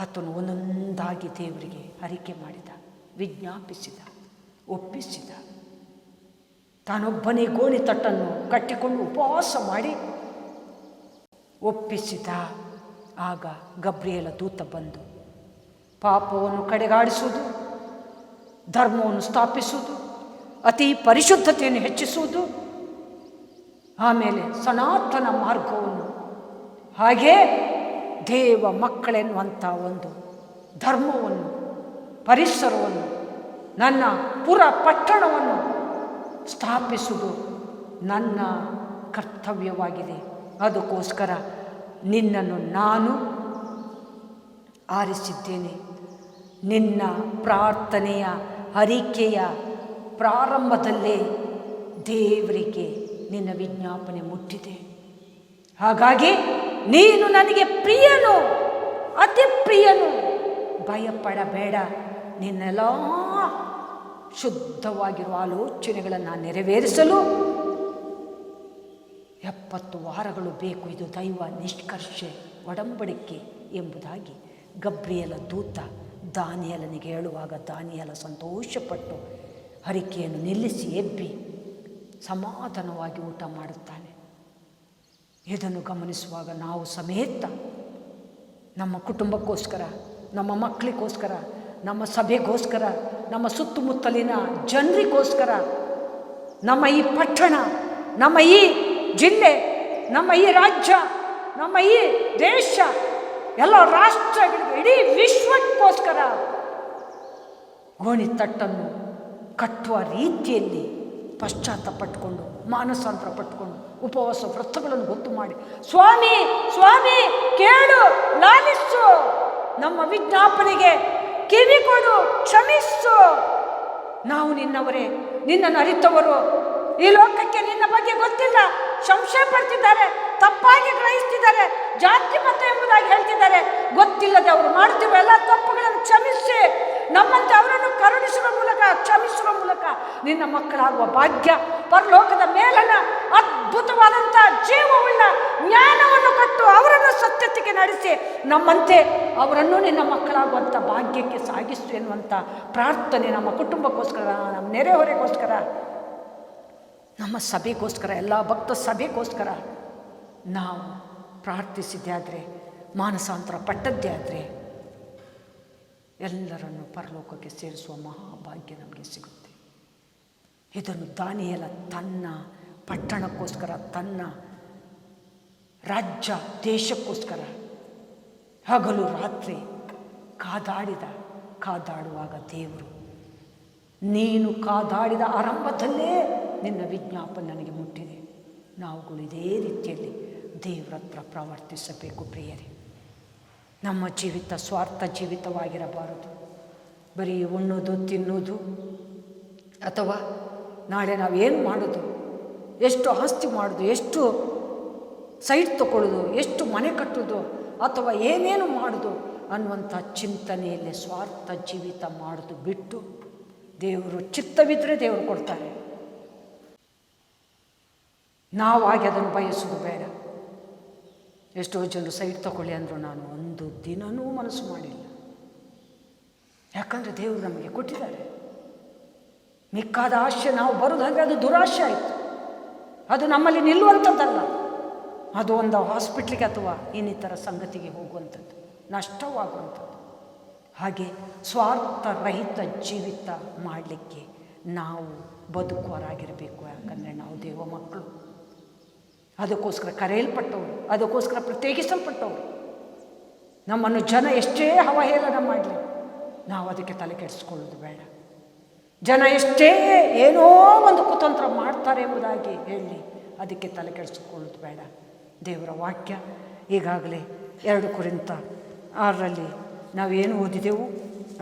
ಆತನು ಒಂದೊಂದಾಗಿ ದೇವರಿಗೆ ಅರಿಕೆ ಮಾಡಿದ, ವಿಜ್ಞಾಪಿಸಿದ, ಒಪ್ಪಿಸಿದ. ತಾನೊಬ್ಬನೇ ಗೋಣಿ ತಟ್ಟನ್ನು ಕಟ್ಟಿಕೊಂಡು ಉಪವಾಸ ಮಾಡಿ ಒಪ್ಪಿಸಿದ. ಆಗ ಗಬ್ರಿಯೇಲ ದೂತ ಬಂದು ಪಾಪವನ್ನು ಕಡೆಗಾಡಿಸುವುದು, ಧರ್ಮವನ್ನು ಸ್ಥಾಪಿಸುವುದು, ಅತಿ ಪರಿಶುದ್ಧತೆಯನ್ನು ಹೆಚ್ಚಿಸುವುದು, ಆಮೇಲೆ ಸನಾತನ ಮಾರ್ಗವನ್ನು, ಹಾಗೇ ದೇವ ಮಕ್ಕಳೆನ್ನುವಂಥ ಒಂದು ಧರ್ಮವನ್ನು, ಪರಿಸರವನ್ನು, ನನ್ನ ಪುರ ಪಟ್ಟಣವನ್ನು ಸ್ಥಾಪಿಸುವುದು ನನ್ನ ಕರ್ತವ್ಯವಾಗಿದೆ. ಅದಕ್ಕೋಸ್ಕರ ನಿನ್ನನ್ನು ನಾನು ಆರಿಸಿದ್ದೇನೆ, ನಿನ್ನ ಪ್ರಾರ್ಥನೆಯ ಹರಿಕೆಯ ಪ್ರಾರಂಭದಲ್ಲೇ ದೇವರಿಗೆ ನಿನ್ನ ವಿಜ್ಞಾಪನೆ ಮುಟ್ಟಿದೆ. ಹಾಗಾಗಿ ನೀನು ನನಗೆ ಪ್ರಿಯನು, ಅತಿ ಪ್ರಿಯನು, ಭಯಪಡಬೇಡ. ನಿನ್ನೆಲ್ಲ ಶುದ್ಧವಾಗಿರುವ ಆಲೋಚನೆಗಳನ್ನು ನೆರವೇರಿಸಲು 70 ವಾರಗಳು ಬೇಕು. ಇದು ದೈವ ನಿಷ್ಕರ್ಷೆ ಒಡಂಬಡಿಕೆ ಎಂಬುದಾಗಿ ಗಬ್ರಿಯಲ ದೂತ ದಾನಿಯೇಲನಿಗೆ ಹೇಳುವಾಗ ದಾನಿಯೇಲ ಸಂತೋಷಪಟ್ಟು ಹರಿಕೆಯನ್ನು ನಿಲ್ಲಿಸಿ ಎಬ್ಬಿ ಸಮಾಧಾನವಾಗಿ ಊಟ ಮಾಡುತ್ತಾನೆ. ಇದನ್ನು ಗಮನಿಸುವಾಗ ನಾವು ಸಮೇತ ನಮ್ಮ ಕುಟುಂಬಕ್ಕೋಸ್ಕರ, ನಮ್ಮ ಮಕ್ಕಳಿಗೋಸ್ಕರ, ನಮ್ಮ ಸಭೆಗೋಸ್ಕರ, ನಮ್ಮ ಸುತ್ತಮುತ್ತಲಿನ ಜನರಿಗೋಸ್ಕರ, ನಮ್ಮ ಈ ಪಟ್ಟಣ, ನಮ್ಮ ಈ ಜಿಲ್ಲೆ, ನಮ್ಮ ಈ ರಾಜ್ಯ, ನಮ್ಮ ಈ ದೇಶ, ಎಲ್ಲ ರಾಷ್ಟ್ರಗಳಿಗೆ, ಇಡೀ ವಿಶ್ವಕ್ಕೋಸ್ಕರ ಗೋಣಿತಟ್ಟನ್ನು ಕಟ್ಟುವ ರೀತಿಯಲ್ಲಿ ಪಶ್ಚಾತ್ತಾಪಟ್ಟುಕೊಂಡು ಮಾನಸಾಂತರ ಪಟ್ಟುಕೊಂಡು ಉಪವಾಸ ವ್ರತಗಳನ್ನು ಗೊತ್ತು ಮಾಡಿ, ಸ್ವಾಮಿ ಸ್ವಾಮಿ ಕೇಳು, ಲಾಲಿಸು, ನಮ್ಮ ವಿಜ್ಞಾಪನೆಗೆ ಕಿವಿ ಕೊಡು, ಕ್ಷಮಿಸು, ನಾವು ನಿನ್ನವರೇ, ನಿನ್ನನ್ನು ಅರಿತವರು, ಈ ಲೋಕಕ್ಕೆ ನಿನ್ನ ಬಗ್ಗೆ ಗೊತ್ತಿಲ್ಲ, ಸಂಶಯ ಪಡ್ತಿದ್ದಾರೆ, ತಪ್ಪಾಗಿ ಗ್ರಹಿಸ್ತಿದ್ದಾರೆ, ಜಾತಿ ಮತ ಎಂಬುದಾಗಿ ಹೇಳ್ತಿದ್ದಾರೆ. ಗೊತ್ತಿಲ್ಲದೆ ಅವರು ಮಾಡುತ್ತಿರುವ ಎಲ್ಲ ತಪ್ಪುಗಳನ್ನು ಕ್ಷಮಿಸಿ ನಮ್ಮಂತೆ ಅವರನ್ನು ಕರುಣಿಸುವ ಮೂಲಕ, ಕ್ಷಮಿಸುವ ಮೂಲಕ ನಿನ್ನ ಮಕ್ಕಳಾಗುವ ಭಾಗ್ಯ, ಪರಲೋಕದ ಮೇಲನ ಅದ್ಭುತವಾದಂಥ ಜೀವವುಳ್ಳ ಜ್ಞಾನವನ್ನು ಕೊಟ್ಟು ಅವರನ್ನು ಸತ್ಯತೆಗೆ ನಡೆಸಿ ನಮ್ಮಂತೆ ಅವರನ್ನು ನಿನ್ನ ಮಕ್ಕಳಾಗುವಂಥ ಭಾಗ್ಯಕ್ಕೆ ಸಾಗಿಸು ಎನ್ನುವಂಥ ಪ್ರಾರ್ಥನೆ ನಮ್ಮ ಕುಟುಂಬಕ್ಕೋಸ್ಕರ, ನಮ್ಮ ನೆರೆಹೊರೆಗೋಸ್ಕರ, ನಮ್ಮ ಸಭೆಗೋಸ್ಕರ, ಎಲ್ಲ ಭಕ್ತ ಸಭೆಗೋಸ್ಕರ ನಾವು ಪ್ರಾರ್ಥಿಸಿದ್ದೇ ಆದರೆ, ಮಾನಸಾಂತರ ಪಟ್ಟದ್ದೇ ಆದರೆ ಎಲ್ಲರನ್ನು ಪರಲೋಕಕ್ಕೆ ಸೇರಿಸುವ ಮಹಾಭಾಗ್ಯ ನಮಗೆ ಸಿಗುತ್ತೆ. ಇದನ್ನು ದಾನಿಯೇಲ ತನ್ನ ಪಟ್ಟಣಕ್ಕೋಸ್ಕರ, ತನ್ನ ರಾಜ್ಯ ದೇಶಕ್ಕೋಸ್ಕರ ಹಗಲು ರಾತ್ರಿ ಕಾದಾಡುವಾಗ ದೇವರು, ನೀನು ಕಾದಾಡಿದ ಆರಂಭದಲ್ಲೇ ನಿನ್ನ ವಿಜ್ಞಾಪನೆ ನನಗೆ ಮುಟ್ಟಿದೆ. ನಾವುಗಳು ಇದೇ ರೀತಿಯಲ್ಲಿ ದೇವರ ಹತ್ರ ಪ್ರವರ್ತಿಸಬೇಕು. ಪ್ರಿಯರೇ, ನಮ್ಮ ಜೀವಿತ ಸ್ವಾರ್ಥ ಜೀವಿತವಾಗಿರಬಾರದು. ಬರೀ ಉಣ್ಣೋದು, ತಿನ್ನೋದು, ಅಥವಾ ನಾಳೆ ನಾವೇನು ಮಾಡೋದು, ಎಷ್ಟು ಆಸ್ತಿ ಮಾಡೋದು, ಎಷ್ಟು ಸೈಟ್ ತಗೊಳ್ಳೋದು, ಎಷ್ಟು ಮನೆ ಕಟ್ಟೋದು, ಅಥವಾ ಏನೇನು ಮಾಡೋದು ಅನ್ನುವಂಥ ಚಿಂತನೆಯಲ್ಲಿ ಸ್ವಾರ್ಥ ಜೀವಿತ ಮಾಡೋದು ಬಿಟ್ಟು, ದೇವರು ಚಿತ್ತವಿದ್ದರೆ ದೇವರು ಕೊಡ್ತಾರೆ. ನಾವಾಗಿ ಅದನ್ನು ಬಯಸೋದು ಬೇಡ. ಎಷ್ಟೋ ಜನರು ಸೈಟ್ ತಗೊಳ್ಳಿ ಅಂದರು, ನಾನು ಒಂದು ದಿನವೂ ಮನಸ್ಸು ಮಾಡಿಲ್ಲ. ಯಾಕಂದರೆ ದೇವರು ನಮಗೆ ಕೊಟ್ಟಿದ್ದಾರೆ. ಮಿಕ್ಕಾದ ಆಶೆ ನಾವು ಬರೋದಾದರೆ ಅದು ದುರಾಶೆ ಆಯಿತು. ಅದು ನಮ್ಮಲ್ಲಿ ನಿಲ್ಲುವಂಥದ್ದಲ್ಲ. ಅದು ಒಂದು ಹಾಸ್ಪಿಟ್ಲಿಗೆ ಅಥವಾ ಇನ್ನಿತರ ಸಂಗತಿಗೆ ಹೋಗುವಂಥದ್ದು, ನಷ್ಟವಾಗುವಂಥದ್ದು. ಹಾಗೆ ಸ್ವಾರ್ಥರಹಿತ ಜೀವಿತ ಮಾಡಲಿಕ್ಕೆ ನಾವು ಬದುಕುವರಾಗಿರಬೇಕು. ಯಾಕಂದರೆ ನಾವು ದೇವ ಮಕ್ಕಳು, ಅದಕ್ಕೋಸ್ಕರ ಕರೆಯಲ್ಪಟ್ಟವರು, ಅದಕ್ಕೋಸ್ಕರ ಪ್ರತ್ಯೇಕಿಸಲ್ಪಟ್ಟವರು. ನಮ್ಮನ್ನು ಜನ ಎಷ್ಟೇ ಅವಹೇಳನ ಮಾಡಲಿ, ನಾವು ಅದಕ್ಕೆ ತಲೆ ಕೆಡಿಸ್ಕೊಳ್ಳೋದು ಬೇಡ. ಜನ ಎಷ್ಟೇ ಏನೋ ಒಂದು ಕುತಂತ್ರ ಮಾಡ್ತಾರೆ ಎಂಬುದಾಗಿ ಹೇಳಿ ಅದಕ್ಕೆ ತಲೆ ಕೆಡಿಸ್ಕೊಳ್ಳೋದು ಬೇಡ. ದೇವರ ವಾಕ್ಯ ಈಗಾಗಲೇ 2 ಕೊರಿಂಥ 6 ನಾವೇನು ಓದಿದೆವು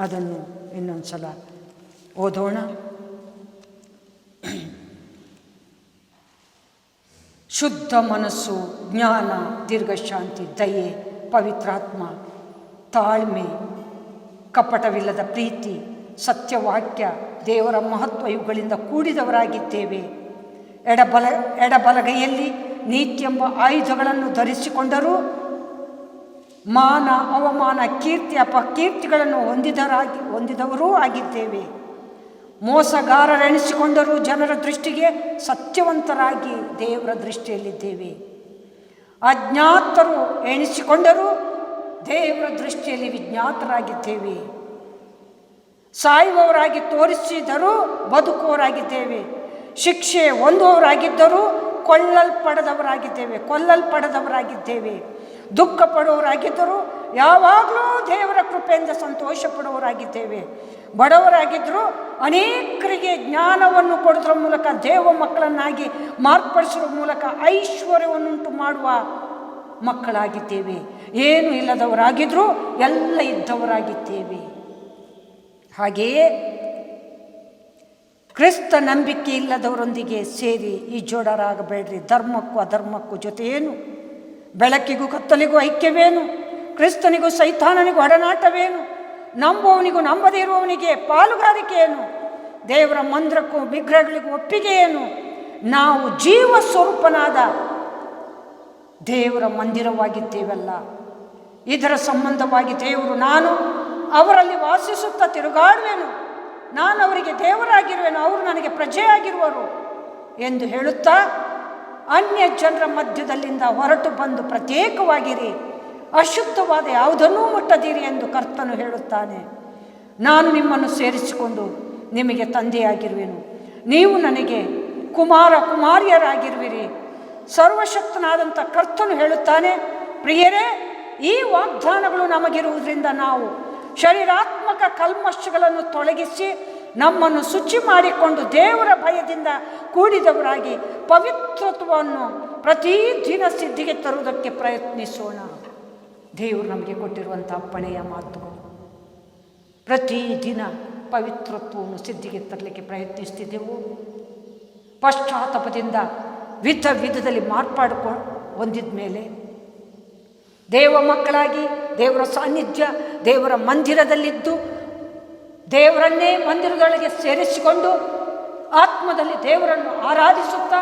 ಅದನ್ನು ಇನ್ನೊಂದು ಸಲ ಓದೋಣ. ಶುದ್ಧ ಮನಸ್ಸು, ಜ್ಞಾನ, ದೀರ್ಘಶಾಂತಿ, ದಯೆ, ಪವಿತ್ರಾತ್ಮ, ತಾಳ್ಮೆ, ಕಪಟವಿಲ್ಲದ ಪ್ರೀತಿ, ಸತ್ಯವಾಕ್ಯ, ದೇವರ ಮಹತ್ವ ಇವುಗಳಿಂದ ಕೂಡಿದವರಾಗಿದ್ದೇವೆ. ಎಡಬಲಗೈಯಲ್ಲಿ ನೀತಿ ಎಂಬ ಆಯುಧಗಳನ್ನು ಧರಿಸಿಕೊಂಡರೂ ಮಾನ, ಅವಮಾನ, ಕೀರ್ತಿ, ಅಪಕೀರ್ತಿಗಳನ್ನು ಹೊಂದಿದವರೂ ಆಗಿದ್ದೇವೆ. ಮೋಸಗಾರರೆನಿಸಿಕೊಂಡರೂ ಜನರ ದೃಷ್ಟಿಗೆ ಸತ್ಯವಂತರಾಗಿ ದೇವರ ದೃಷ್ಟಿಯಲ್ಲಿದ್ದೇವೆ. ಅಜ್ಞಾತರು ಎಣಿಸಿಕೊಂಡರೂ ದೇವರ ದೃಷ್ಟಿಯಲ್ಲಿ ವಿಜ್ಞಾತರಾಗಿದ್ದೇವೆ. ಸಾಯುವವರಾಗಿ ತೋರಿಸಿದರೂ ಬದುಕುವವರಾಗಿದ್ದೇವೆ. ಶಿಕ್ಷೆ ಹೊಂದುವವರಾಗಿದ್ದರೂ ಕೊಲ್ಲಲ್ಪಡದವರಾಗಿದ್ದೇವೆ. ದುಃಖ ಪಡುವವರಾಗಿದ್ದರೂ ಯಾವಾಗಲೂ ದೇವರ ಕೃಪೆಯಿಂದ ಸಂತೋಷ ಪಡುವವರಾಗಿದ್ದೇವೆ. ಬಡವರಾಗಿದ್ದರೂ ಅನೇಕರಿಗೆ ಜ್ಞಾನವನ್ನು ಕೊಡುವುದರ ಮೂಲಕ, ದೇವ ಮಕ್ಕಳನ್ನಾಗಿ ಮಾರ್ಪಡಿಸುವ ಮೂಲಕ ಐಶ್ವರ್ಯವನ್ನುಂಟು ಮಾಡುವ ಮಕ್ಕಳಾಗಿದ್ದೇವೆ. ಏನು ಇಲ್ಲದವರಾಗಿದ್ದರೂ ಎಲ್ಲ ಇದ್ದವರಾಗಿದ್ದೇವೆ. ಹಾಗೆಯೇ ಕ್ರಿಸ್ತ ನಂಬಿಕೆ ಇಲ್ಲದವರೊಂದಿಗೆ ಸೇರಿ ಈ ಜೋಡರಾಗಬೇಡ್ರಿ. ಧರ್ಮಕ್ಕೂ ಅಧರ್ಮಕ್ಕೂ ಜೊತೆಯೇನು? ಬೆಳಕಿಗೂ ಕತ್ತಲಿಗೂ ಐಕ್ಯವೇನು? ಕ್ರಿಸ್ತನಿಗೂ ಸೈತಾನನಿಗೂ ಒಡನಾಟವೇನು? ನಂಬುವವನಿಗೂ ನಂಬದೇ ಇರುವವನಿಗೆ ಪಾಲುಗಾರಿಕೆ ಏನು? ದೇವರ ಮಂದಿರಕ್ಕೂ ವಿಗ್ರಹಗಳಿಗೂ ಒಪ್ಪಿಗೆ ಏನು? ನಾವು ಜೀವ ಸ್ವರೂಪನಾದ ದೇವರ ಮಂದಿರವಾಗಿದ್ದೇವಲ್ಲ. ಇದರ ಸಂಬಂಧವಾಗಿ ದೇವರು, ನಾನು ಅವರಲ್ಲಿ ವಾಸಿಸುತ್ತಾ ತಿರುಗಾಡುವೆನು, ನಾನು ಅವರಿಗೆ ದೇವರಾಗಿರುವೆನು, ಅವರು ನನಗೆ ಪ್ರಜೆಯಾಗಿರುವರು ಎಂದು ಹೇಳುತ್ತಾ ಅನ್ಯ ಜನರ ಮಧ್ಯದಲ್ಲಿಂದ ಹೊರಟು ಬಂದು ಪ್ರತ್ಯೇಕವಾಗಿರಿ, ಅಶುದ್ಧವಾದ ಯಾವುದನ್ನೂ ಮುಟ್ಟದಿರಿ ಎಂದು ಕರ್ತನು ಹೇಳುತ್ತಾನೆ. ನಾನು ನಿಮ್ಮನ್ನು ಸೇರಿಸಿಕೊಂಡು ನಿಮಗೆ ತಂದೆಯಾಗಿರುವೆನು, ನೀವು ನನಗೆ ಕುಮಾರ ಕುಮಾರಿಯರಾಗಿರುವಿರಿ. ಸರ್ವಶಕ್ತನಾದಂಥ ಕರ್ತನು ಹೇಳುತ್ತಾನೆ. ಪ್ರಿಯರೇ, ಈ ವಾಗ್ದಾನಗಳು ನಮಗಿರುವುದರಿಂದ ನಾವು ಶರೀರಾತ್ಮಕ ಕಲ್ಮಶಗಳನ್ನು ತೊಲಗಿಸಿ ನಮ್ಮನ್ನು ಶುಚಿ ಮಾಡಿಕೊಂಡು ದೇವರ ಭಯದಿಂದ ಕೂಡಿದವರಾಗಿ ಪವಿತ್ರತ್ವವನ್ನು ಪ್ರತಿದಿನ ಸಿದ್ಧಿಗೆ ತರುವುದಕ್ಕೆ ಪ್ರಯತ್ನಿಸೋಣ. ದೇವರು ನಮಗೆ ಕೊಟ್ಟಿರುವಂಥ ಅಪ್ಪಣೆಯ ಮಾತುಗಳು. ಪ್ರತಿದಿನ ಪವಿತ್ರತ್ವವನ್ನು ಸಿದ್ಧಿಗೆ ತರಲಿಕ್ಕೆ ಪ್ರಯತ್ನಿಸ್ತಿದ್ದೆವು. ಪಶ್ಚಾತ್ತಾಪದಿಂದ ವಿಧದಲ್ಲಿ ಹೊಂದಿದ ಮೇಲೆ ದೇವ ಮಕ್ಕಳಾಗಿ ದೇವರ ಸಾನ್ನಿಧ್ಯ, ದೇವರ ಮಂದಿರದಲ್ಲಿದ್ದು ದೇವರನ್ನೇ ಮಂದಿರದೊಳಗೆ ಸೇರಿಸಿಕೊಂಡು ಆತ್ಮದಲ್ಲಿ ದೇವರನ್ನು ಆರಾಧಿಸುತ್ತಾ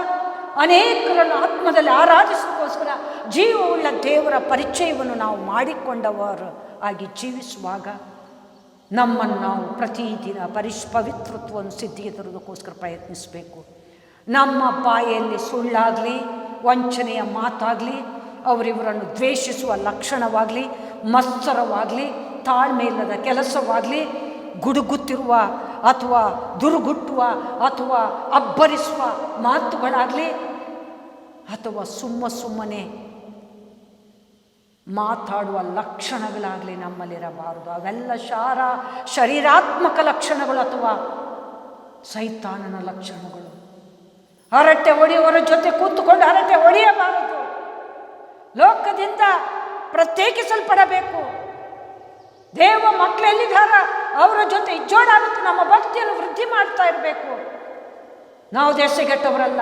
ಅನೇಕರನ್ನು ಆತ್ಮದಲ್ಲಿ ಆರಾಧಿಸೋಕ್ಕೋಸ್ಕರ ಜೀವವುಳ್ಳ ದೇವರ ಪರಿಚಯವನ್ನು ನಾವು ಮಾಡಿಕೊಂಡವರು ಆಗಿ ಜೀವಿಸುವಾಗ ನಮ್ಮನ್ನು ನಾವು ಪ್ರತಿದಿನ ಪವಿತ್ರತ್ವವನ್ನು ಸಿದ್ಧಿಗೆ ತರುವುದಕ್ಕೋಸ್ಕರ ಪ್ರಯತ್ನಿಸಬೇಕು. ನಮ್ಮ ಬಾಯಲ್ಲಿ ಸುಳ್ಳಾಗಲಿ, ವಂಚನೆಯ ಮಾತಾಗಲಿ, ಅವರಿವರನ್ನು ದ್ವೇಷಿಸುವ ಲಕ್ಷಣವಾಗಲಿ, ಮತ್ಸರವಾಗಲಿ, ತಾಳ್ಮೆ ಇಲ್ಲದ ಕೆಲಸವಾಗಲಿ, ಗುಡುಗುತ್ತಿರುವ ಅಥವಾ ದುರುಗುಟ್ಟುವ ಅಥವಾ ಅಬ್ಬರಿಸುವ ಮಾತುಗಳಾಗಲಿ ಅಥವಾ ಸುಮ್ಮನೆ ಮಾತಾಡುವ ಲಕ್ಷಣಗಳಾಗಲಿ ನಮ್ಮಲ್ಲಿರಬಾರದು. ಅವೆಲ್ಲ ಶರೀರಾತ್ಮಕ ಲಕ್ಷಣಗಳು ಅಥವಾ ಸೈತಾನನ ಲಕ್ಷಣಗಳು. ಹರಟೆ ಹೊಡೆಯುವವರ ಜೊತೆ ಕೂತುಕೊಂಡು ಹರಟೆ ಹೊಡೆಯಬಾರದು. ಲೋಕದಿಂದ ಪ್ರತ್ಯೇಕಿಸಲ್ಪಡಬೇಕು. ದೇವ ಮಕ್ಕಳೆಲ್ಲಿದ್ದಾರ ಅವರ ಜೊತೆ ಇಜ್ಜೋಡಾಗುತ್ತೆ. ನಮ್ಮ ಭಕ್ತಿಯನ್ನು ವೃದ್ಧಿ ಮಾಡ್ತಾ ಇರಬೇಕು. ನಾವು ದೇಶಗೆಟ್ಟವರಲ್ಲ,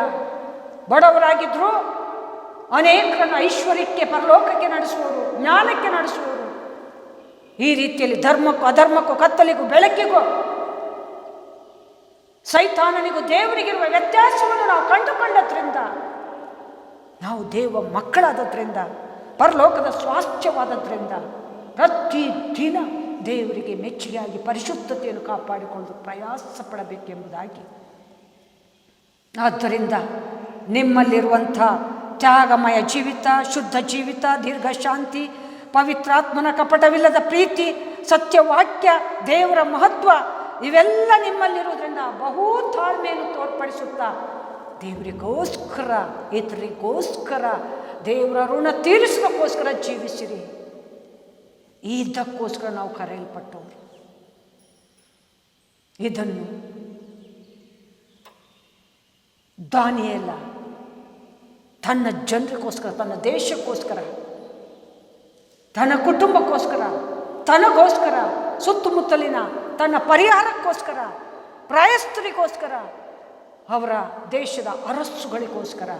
ಬಡವರಾಗಿದ್ದರೂ ಅನೇಕರನ್ನು ಐಶ್ವರ್ಯಕ್ಕೆ, ಪರಲೋಕಕ್ಕೆ ನಡೆಸುವವರು, ಜ್ಞಾನಕ್ಕೆ ನಡೆಸುವವರು. ಈ ರೀತಿಯಲ್ಲಿ ಧರ್ಮಕ್ಕೂ ಅಧರ್ಮಕ್ಕೂ, ಕತ್ತಲಿಗೂ ಬೆಳಕಿಗೂ, ಸೈತಾನನಿಗೂ ದೇವರಿಗಿರುವ ವ್ಯತ್ಯಾಸವನ್ನು ನಾವು ಕಂಡುಕೊಂಡದ್ರಿಂದ, ನಾವು ದೇವ ಮಕ್ಕಳಾದದ್ರಿಂದ, ಪರಲೋಕದ ಸ್ವಾಸ್ಥ್ಯವಾದದ್ರಿಂದ ಪ್ರತಿದಿನ ದೇವರಿಗೆ ಮೆಚ್ಚುಗೆಯಾಗಿ ಪರಿಶುದ್ಧತೆಯನ್ನು ಕಾಪಾಡಿಕೊಂಡು ಪ್ರಯಾಸ ಪಡಬೇಕೆಂಬುದಾಗಿ. ಆದ್ದರಿಂದ ನಿಮ್ಮಲ್ಲಿರುವಂಥ ತ್ಯಾಗಮಯ ಜೀವಿತ, ಶುದ್ಧ ಜೀವಿತ, ದೀರ್ಘ ಶಾಂತಿ, ಪವಿತ್ರಾತ್ಮನ ಕಪಟವಿಲ್ಲದ ಪ್ರೀತಿ, ಸತ್ಯವಾಕ್ಯ, ದೇವರ ಮಹತ್ವ ಇವೆಲ್ಲ ನಿಮ್ಮಲ್ಲಿರುವುದರಿಂದ ಬಹು ತಾಳ್ಮೆಯನ್ನು ತೋರ್ಪಡಿಸುತ್ತಾ ದೇವರಿಗೋಸ್ಕರ, ಇತರಿಗೋಸ್ಕರ, ದೇವರ ಋಣ ತೀರಿಸೋಕ್ಕೋಸ್ಕರ ಜೀವಿಸಿರಿ. ಇದಕ್ಕೋಸ್ಕರ ನಾವು ಕರೆಯಲ್ಪಟ್ಟವರು. ಇದನ್ನು ದಾನಿಯೇಲ ತನ್ನ ಜನರಿಗೋಸ್ಕರ, ತನ್ನ ದೇಶಕ್ಕೋಸ್ಕರ, ತನ್ನ ಕುಟುಂಬಕ್ಕೋಸ್ಕರ, ತನಗೋಸ್ಕರ, ಸುತ್ತಮುತ್ತಲಿನ ತನ್ನ ಪರಿಹಾರಕ್ಕೋಸ್ಕರ, ಪ್ರಾಯಸ್ಥರಿಗೋಸ್ಕರ, ಅವರ ದೇಶದ ಅರಸುಗಳಿಗೋಸ್ಕರ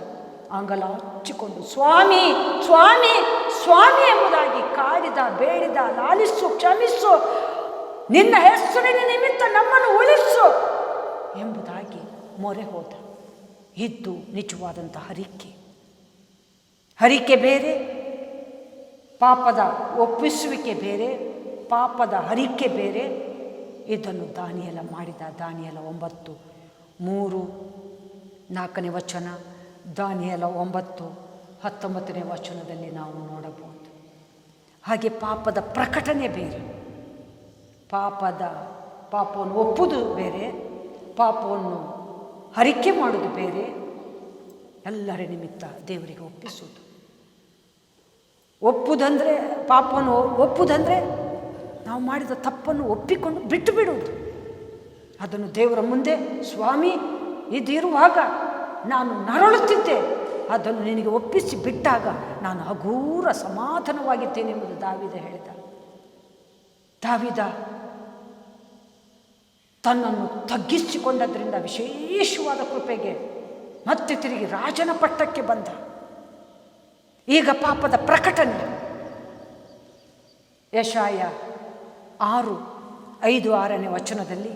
ಅಂಗಲಾಚಿಕೊಂಡು ಸ್ವಾಮಿ ಸ್ವಾಮಿ ಸ್ವಾಮಿ ಎಂಬುದಾಗಿ ಕಾಡಿದ, ಬೇಡಿದ, ಲಾಲಿಸು, ಕ್ಷಮಿಸು, ನಿನ್ನ ಹೆಸರಿನ ನಿಮಿತ್ತ ನಮ್ಮನ್ನು ಉಳಿಸು ಎಂಬುದಾಗಿ ಮೊರೆ ಹೋದ. ಇದು ನಿಜವಾದಂಥ ಹರಿಕೆ ಬೇರೆ, ಪಾಪದ ಒಪ್ಪಿಸುವಿಕೆ ಬೇರೆ, ಪಾಪದ ಹರಿಕೆ ಬೇರೆ. ಇದನ್ನು ದಾನಿಯೇಲ ಮಾಡಿದ. ದಾನಿಯೇಲ 9:3-4 ವಚನ, ದಾನಿಯೇಲ 9:19 ವಚನದಲ್ಲಿ ನಾವು ನೋಡಬಹುದು. ಹಾಗೆ ಪಾಪದ ಪ್ರಕಟಣೆ ಬೇರೆ, ಪಾಪವನ್ನು ಒಪ್ಪುವುದು ಬೇರೆ, ಪಾಪವನ್ನು ಹರಿಕೆ ಮಾಡೋದು ಬೇರೆ. ಎಲ್ಲರ ನಿಮಿತ್ತ ದೇವರಿಗೆ ಒಪ್ಪಿಸುವುದು. ಒಪ್ಪುವುದಂದರೆ, ಪಾಪವನ್ನು ಒಪ್ಪುವುದಂದರೆ ನಾವು ಮಾಡಿದ ತಪ್ಪನ್ನು ಒಪ್ಪಿಕೊಂಡು ಬಿಟ್ಟು ಬಿಡುವುದು. ಅದನ್ನು ದೇವರ ಮುಂದೆ, ಸ್ವಾಮಿ ಇದಿರುವಾಗ ನಾನು ನರಳುತ್ತಿದ್ದೆ, ಅದನ್ನು ನಿನಗೆ ಒಪ್ಪಿಸಿ ಬಿಟ್ಟಾಗ ನಾನು ಹಗೂರ ಸಮಾಧಾನವಾಗಿದ್ದೇನೆ ಎಂಬುದು ದಾವೀದ ಹೇಳಿದ. ದಾವೀದ ತನ್ನನ್ನು ತಗ್ಗಿಸಿಕೊಂಡದ್ರಿಂದ ವಿಶೇಷವಾದ ಕೃಪೆಗೆ ಮತ್ತೆ ತಿರುಗಿ ರಾಜನ ಪಟ್ಟಕ್ಕೆ ಬಂದ. ಈಗ ಪಾಪದ ಪ್ರಕಟಣೆ. ಯೆಶಾಯ 6:5-6 ವಚನದಲ್ಲಿ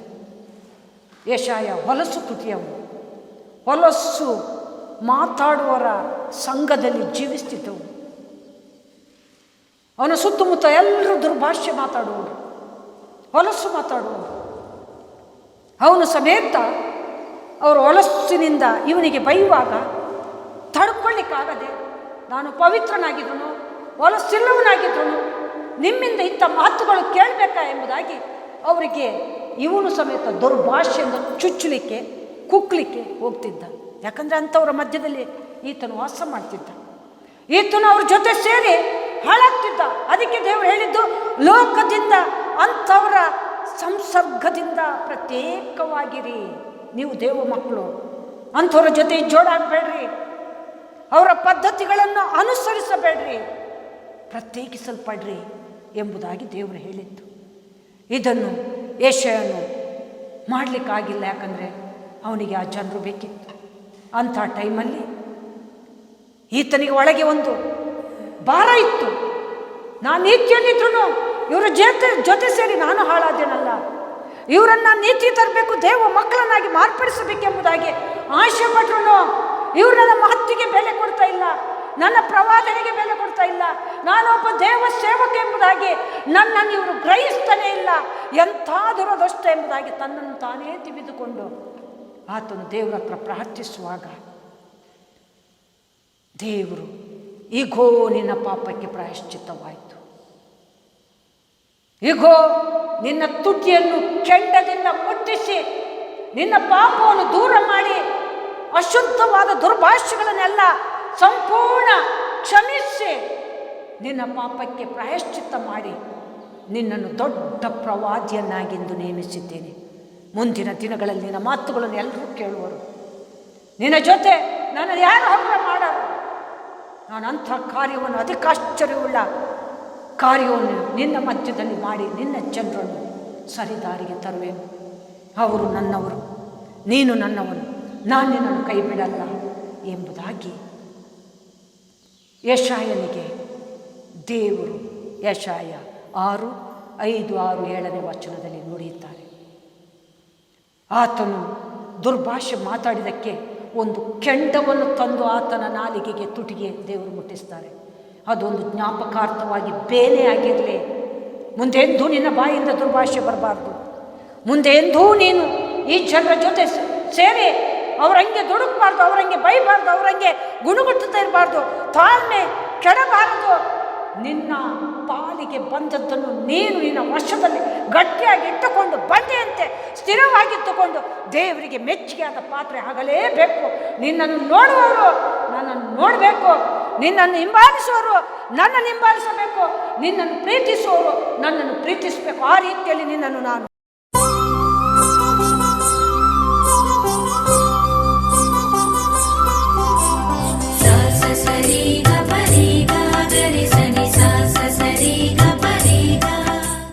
ಯೆಶಾಯ ಹೊಲಸು ತುಟಿಯವು, ಹೊಲಸು ಮಾತಾಡುವವರ ಸಂಘದಲ್ಲಿ ಜೀವಿಸ್ತಿದ್ದವು. ಅವನ ಸುತ್ತಮುತ್ತ ಎಲ್ಲರೂ ದುರ್ಭಾಷೆ ಮಾತಾಡುವವರು, ಹೊಲಸು ಮಾತಾಡುವವರು. ಅವನು ಸಮೇತ ಅವರು ಹೊಲಸ್ಸಿನಿಂದ ಇವನಿಗೆ ಬೈಯುವಾಗ ತಡ್ಕೊಳ್ಳಿಕ್ಕಾಗದೆ, ನಾನು ಪವಿತ್ರನಾಗಿದ್ದನು, ಹೊಲಸ್ಸಿಲ್ಲವನಾಗಿದ್ದನು, ನಿಮ್ಮಿಂದ ಇಂಥ ಮಾತುಗಳು ಕೇಳಬೇಕಾ ಎಂಬುದಾಗಿ ಅವರಿಗೆ ಇವನು ಸಮೇತ ದುರ್ಭಾಷೆಯಿಂದ ಚುಚ್ಚಲಿಕ್ಕೆ ಕುಕ್ಕಲಿಕ್ಕೆ ಹೋಗ್ತಿದ್ದ. ಯಾಕಂದರೆ ಅಂಥವರ ಮಧ್ಯದಲ್ಲಿ ಈತನು ವಾಸ ಮಾಡ್ತಿದ್ದ. ಈತನು ಅವ್ರ ಜೊತೆ ಸೇರಿ ಹಾಳಾಗ್ತಿದ್ದ. ಅದಕ್ಕೆ ದೇವರು ಹೇಳಿದ್ದು, ಲೋಕದಿಂದ ಅಂಥವರ ಸಂಸರ್ಗದಿಂದ ಪ್ರತ್ಯೇಕವಾಗಿರಿ. ನೀವು ದೇವ ಮಕ್ಕಳು, ಅಂಥವ್ರ ಜೊತೆ ಜೋಡಾಗಬೇಡ್ರಿ, ಅವರ ಪದ್ಧತಿಗಳನ್ನು ಅನುಸರಿಸಬೇಡ್ರಿ, ಪ್ರತ್ಯೇಕಿಸಲ್ಪಡ್ರಿ ಎಂಬುದಾಗಿ ದೇವರು ಹೇಳಿದ್ದು. ಇದನ್ನು ಯೆಶಾಯನು ಮಾಡಲಿಕ್ಕಾಗಿಲ್ಲ. ಯಾಕಂದರೆ ಅವನಿಗೆ ಆ ಜನರು ಬೇಕಿತ್ತು. ಅಂಥ ಟೈಮಲ್ಲಿ ಈತನಿಗೆ ಒಳಗೆ ಒಂದು ಭಾರ ಇತ್ತು. ನಾನು ನೀತಿಯಲ್ಲಿದ್ರೂ ಇವರ ಜೊತೆ ಸೇರಿ ನಾನು ಹಾಳಾದೇನಲ್ಲ, ಇವರನ್ನು ನೀತಿ ತರಬೇಕು, ದೇವ ಮಕ್ಕಳನ್ನಾಗಿ ಮಾರ್ಪಡಿಸಬೇಕೆಂಬುದಾಗಿ ಆಶೆ ಪಟ್ಟರು. ಇವರು ನನ್ನ ಮಹತ್ತಿಗೆ ಬೆಲೆ ಕೊಡ್ತಾ ಇಲ್ಲ, ನನ್ನ ಪ್ರವಾದನೆಗೆ ಬೆಲೆ ಕೊಡ್ತಾ ಇಲ್ಲ, ನಾನೊಬ್ಬ ದೇವ ಸೇವಕ ಎಂಬುದಾಗಿ ನನ್ನನ್ನು ಇವರು ಗ್ರಹಿಸ್ತಾನೇ ಇಲ್ಲ. ಎಂಥ ದುರದೃಷ್ಟ ಎಂಬುದಾಗಿ ತನ್ನನ್ನು ತಾನೇ ತಿಳಿದುಕೊಂಡು ಆತನು ದೇವರ ಹತ್ರ ಪ್ರಾರ್ಥಿಸುವಾಗ ದೇವರು, ಈಗೋ ನಿನ್ನ ಪಾಪಕ್ಕೆ ಪ್ರಾಯಶ್ಚಿತ್ತವಾಯಿತು, ಈಗೋ ನಿನ್ನ ತುಟಿಯನ್ನು ಕೆಂಡದಿಂದ ಮುಟ್ಟಿಸಿ ನಿನ್ನ ಪಾಪವನ್ನು ದೂರ ಮಾಡಿ ಅಶುದ್ಧವಾದ ದುರ್ಭಾಷೆಗಳನ್ನೆಲ್ಲ ಸಂಪೂರ್ಣ ಕ್ಷಮಿಸಿ ನಿನ್ನ ಪಾಪಕ್ಕೆ ಪ್ರಾಯಶ್ಚಿತ್ತ ಮಾಡಿ ನಿನ್ನನ್ನು ದೊಡ್ಡ ಪ್ರವಾದಿಯನ್ನಾಗಿಂದು ನೇಮಿಸಿದ್ದೇನೆ. ಮುಂದಿನ ದಿನಗಳಲ್ಲಿ ನಿನ್ನ ಮಾತುಗಳನ್ನು ಎಲ್ಲರೂ ಕೇಳುವರು, ನಿನ್ನ ಜೊತೆ ನನ್ನ ಯಾರು ಹಗುರ ಮಾಡರು. ನಾನು ಅಂಥ ಕಾರ್ಯವನ್ನು, ಅಧಿಕಾಶ್ಚರ್ಯವುಳ್ಳ ಕಾರ್ಯವನ್ನು ನಿನ್ನ ಮಧ್ಯದಲ್ಲಿ ಮಾಡಿ ನಿನ್ನ ಜನರನ್ನು ಸರಿದಾರಿಗೆ ತರುವೆನು. ಅವರು ನನ್ನವರು, ನೀನು ನನ್ನವನು, ನಾನು ನಿನ್ನನ್ನು ಕೈ ಬಿಡಲ್ಲ ಎಂಬುದಾಗಿ ಯೆಶಾಯನಿಗೆ ದೇವರು ಯೆಶಾಯ 6:5-6 ವಚನದಲ್ಲಿ ನುಡಿಯುತ್ತಾರೆ. ಆತನು ದುರ್ಭಾಷೆ ಮಾತಾಡಿದಕ್ಕೆ ಒಂದು ಕೆಂಡವನ್ನು ತಂದು ಆತನ ನಾಲಿಗೆಗೆ ತುಟಿಗೆ ದೇವರು ಮುಟ್ಟಿಸ್ತಾರೆ. ಅದೊಂದು ಜ್ಞಾಪಕಾರ್ಥವಾಗಿ ಬೇನೆ ಆಗಿರಲಿ. ಮುಂದೆ ಎಂದೂ ನಿನ್ನ ಬಾಯಿಂದ ದುರ್ಭಾಷೆ ಬರಬಾರ್ದು. ಮುಂದೆ ಎಂದೂ ನೀನು ಈ ಜನರ ಜೊತೆ ಸೇರಿ ಅವರಂಗೆ ದುಡುಕಬಾರ್ದು, ಅವರಂಗೆ ಬೈಬಾರ್ದು, ಅವರಂಗೆ ಗುಣಗುಟ್ಟುತ್ತಾ ಇರಬಾರ್ದು, ತಾಳ್ಮೆ ಕೆಡಬಾರದು. ನಿನ್ನ ಪಾಲಿಗೆ ಬಂದದ್ದನ್ನು ನೀನು ನಿನ್ನ ವಶದಲ್ಲಿ ಗಟ್ಟಿಯಾಗಿ ಇಟ್ಟುಕೊಂಡು ಬಂದೆಯಂತೆ ಸ್ಥಿರವಾಗಿಟ್ಟುಕೊಂಡು ದೇವರಿಗೆ ಮೆಚ್ಚುಗೆಯಾದ ಪಾತ್ರೆ ಆಗಲೇಬೇಕು. ನಿನ್ನನ್ನು ನೋಡುವವರು ನನ್ನನ್ನು ನೋಡಬೇಕು, ನಿನ್ನನ್ನು ಹಿಂಬಾಲಿಸುವವರು ನನ್ನನ್ನು ಹಿಂಬಾಲಿಸಬೇಕು, ನಿನ್ನನ್ನು ಪ್ರೀತಿಸುವವರು ನನ್ನನ್ನು ಪ್ರೀತಿಸಬೇಕು. ಆ ರೀತಿಯಲ್ಲಿ ನಿನ್ನನ್ನು ನಾನು